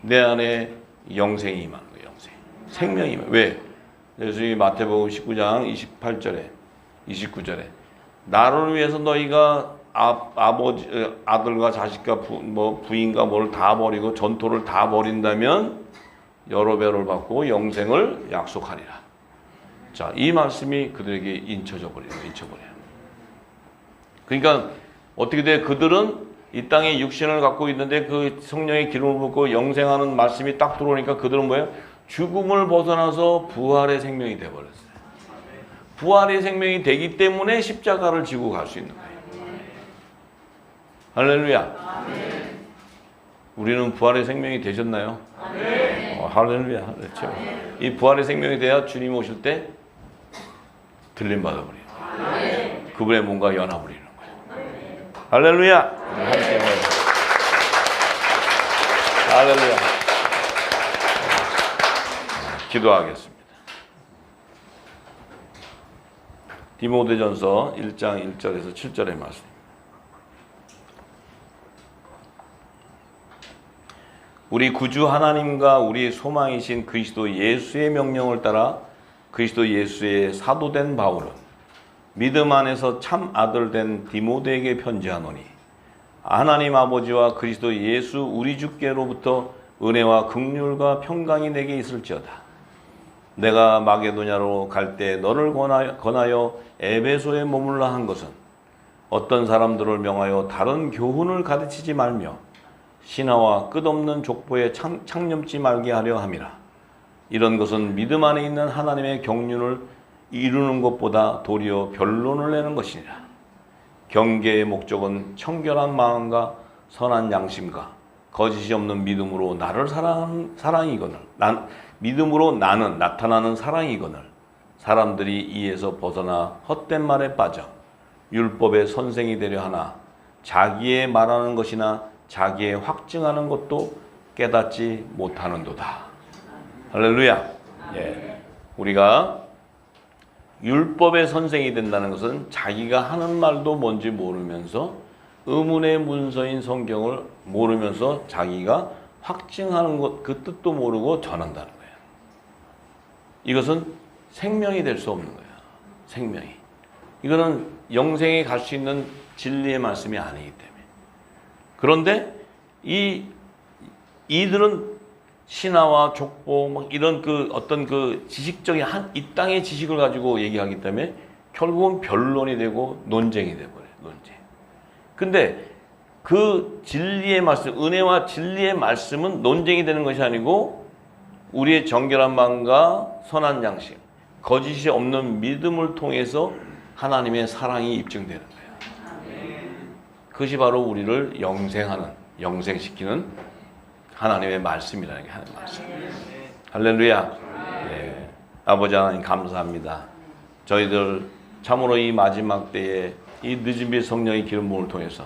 내 안에 영생이 임하는 거예요. 영생. 생명이 임하는 거예요. 왜? 예수님이 마태복음 19장 29절에 나를 위해서 너희가 아버지, 아들과 자식과 부인과 뭘 다 버리고 전토를 다 버린다면 여러 배를 받고 영생을 약속하리라. 자, 이 말씀이 그들에게 인쳐버려요. 그러니까 어떻게 돼? 그들은 이 땅에 육신을 갖고 있는데 그 성령의 기름을 붓고 영생하는 말씀이 딱 들어오니까 그들은 뭐예요? 죽음을 벗어나서 부활의 생명이 되어버렸어요. 부활의 생명이 되기 때문에 십자가를 지고 갈 수 있는 거예요. 할렐루야. 우리는 부활의 생명이 되셨나요? 할렐루야. 그렇죠. 이 부활의 생명이 돼야 주님 오실 때 들림 받아버려요. 그분의 몸과 연합을 이루는 거예요. 할렐루야. 할렐루야. 기도하겠습니다. 디모데전서 1장 1절에서 7절의 말씀. 우리 구주 하나님과 우리 소망이신 그리스도 예수의 명령을 따라 그리스도 예수의 사도된 바울은 믿음 안에서 참 아들 된 디모데에게 편지하노니 하나님 아버지와 그리스도 예수 우리 주께로부터 은혜와 긍휼과 평강이 내게 있을지어다. 내가 마게도냐로 갈 때 너를 권하여 에베소에 머물라 한 것은 어떤 사람들을 명하여 다른 교훈을 가르치지 말며 신하와 끝없는 족보에 창념치 말게 하려 함이라. 이런 것은 믿음 안에 있는 하나님의 경륜을 이루는 것보다 도리어 변론을 내는 것이니라. 경계의 목적은 청결한 마음과 선한 양심과 거짓이 없는 믿음으로 나를 사랑이거늘 믿음으로 나는 나타나는 사랑이거늘 사람들이 이에서 벗어나 헛된 말에 빠져 율법의 선생이 되려 하나 자기의 말하는 것이나 자기의 확증하는 것도 깨닫지 못하는도다. 할렐루야. 예. 우리가 율법의 선생이 된다는 것은 자기가 하는 말도 뭔지 모르면서 의문의 문서인 성경을 모르면서 자기가 확증하는 것, 그 뜻도 모르고 전한다는 거예요. 이것은 생명이 될 수 없는 거예요. 생명이. 이거는 영생에 갈 수 있는 진리의 말씀이 아니기 때문에. 그런데 이들은 신화와 족보 막 이런 그 어떤 그 지식적인 이 땅의 지식을 가지고 얘기하기 때문에 결국은 변론이 되고 논쟁이 돼 버려요. 논쟁. 근데 그 진리의 말씀, 은혜와 진리의 말씀은 논쟁이 되는 것이 아니고 우리의 정결한 마음과 선한 양심, 거짓이 없는 믿음을 통해서 하나님의 사랑이 입증되는 거예요. 그것이 바로 우리를 영생시키는 하나님의 말씀이라는 게 하나님의 말씀. 할렐루야. 예. 아버지 하나님 감사합니다. 저희들 참으로 이 마지막 때에 이 늦은 빛 성령의 기름 부음을 통해서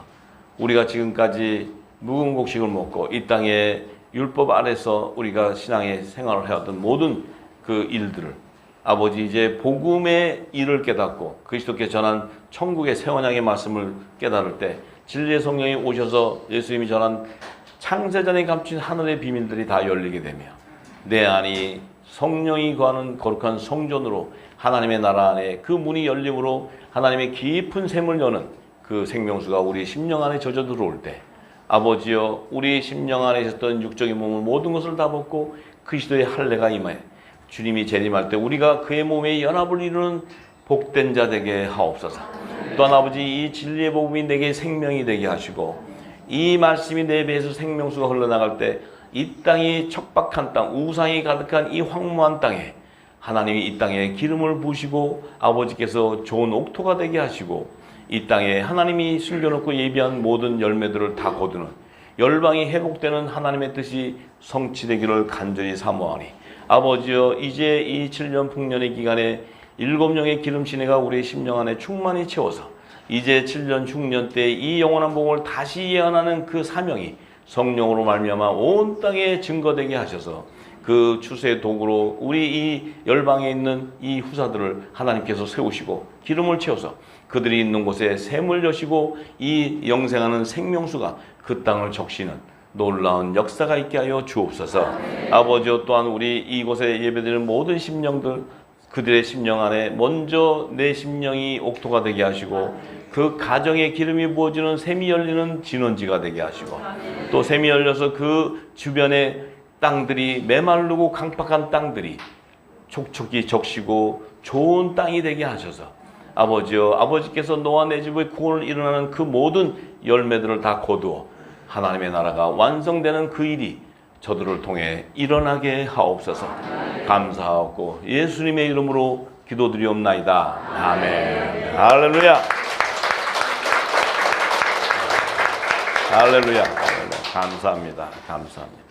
우리가 지금까지 묵은 곡식을 먹고 이 땅의 율법 아래서 우리가 신앙의 생활을 해왔던 모든 그 일들을 아버지 이제 복음의 일을 깨닫고 그리스도께 전한 천국의 새 언약의 말씀을 깨달을 때 진리의 성령이 오셔서 예수님이 전한 창세전에 감춘 하늘의 비밀들이 다 열리게 되며 내 안이 성령이 거하는 거룩한 성전으로 하나님의 나라 안에 그 문이 열림으로 하나님의 깊은 샘을 여는 그 생명수가 우리 심령 안에 젖어 들어올 때 아버지여 우리 심령 안에 있었던 육적인 몸을 모든 것을 다 벗고 그리스도의 할례가 임하여 주님이 재림할 때 우리가 그의 몸에 연합을 이루는 복된 자 되게 하옵소서. 또한 아버지 이 진리의 복음이 내게 생명이 되게 하시고 이 말씀이 내 배에서 생명수가 흘러나갈 때 이 땅이 척박한 땅, 우상이 가득한 이 황무한 땅에 하나님이 이 땅에 기름을 부으시고 아버지께서 좋은 옥토가 되게 하시고 이 땅에 하나님이 숨겨놓고 예비한 모든 열매들을 다 거두는 열방이 회복되는 하나님의 뜻이 성취되기를 간절히 사모하니 아버지여 이제 이 7년 풍년의 기간에 7명의 기름 시내가 우리의 심령 안에 충만히 채워서 이제 7년 흉년 때 이 영원한 복음을 다시 예언하는 그 사명이 성령으로 말미암아 온 땅에 증거되게 하셔서 그 추수의 도구로 우리 이 열방에 있는 이 후사들을 하나님께서 세우시고 기름을 채워서 그들이 있는 곳에 샘을 여시고 이 영생하는 생명수가 그 땅을 적시는 놀라운 역사가 있게 하여 주옵소서. 아버지여 또한 우리 이곳에 예배드리는 모든 심령들 그들의 심령 안에 먼저 내 심령이 옥토가 되게 하시고 그 가정에 기름이 부어지는 샘이 열리는 진원지가 되게 하시고 또 샘이 열려서 그 주변에 땅들이 메마르고 강팍한 땅들이 촉촉이 적시고 좋은 땅이 되게 하셔서 아버지여, 아버지께서 너와 내 집의 구원을 일어나는 그 모든 열매들을 다 거두어 하나님의 나라가 완성되는 그 일이 저들을 통해 일어나게 하옵소서. 감사하고 예수님의 이름으로 기도드리옵나이다. 아멘. 할렐루야. 할렐루야. 감사합니다. 감사합니다.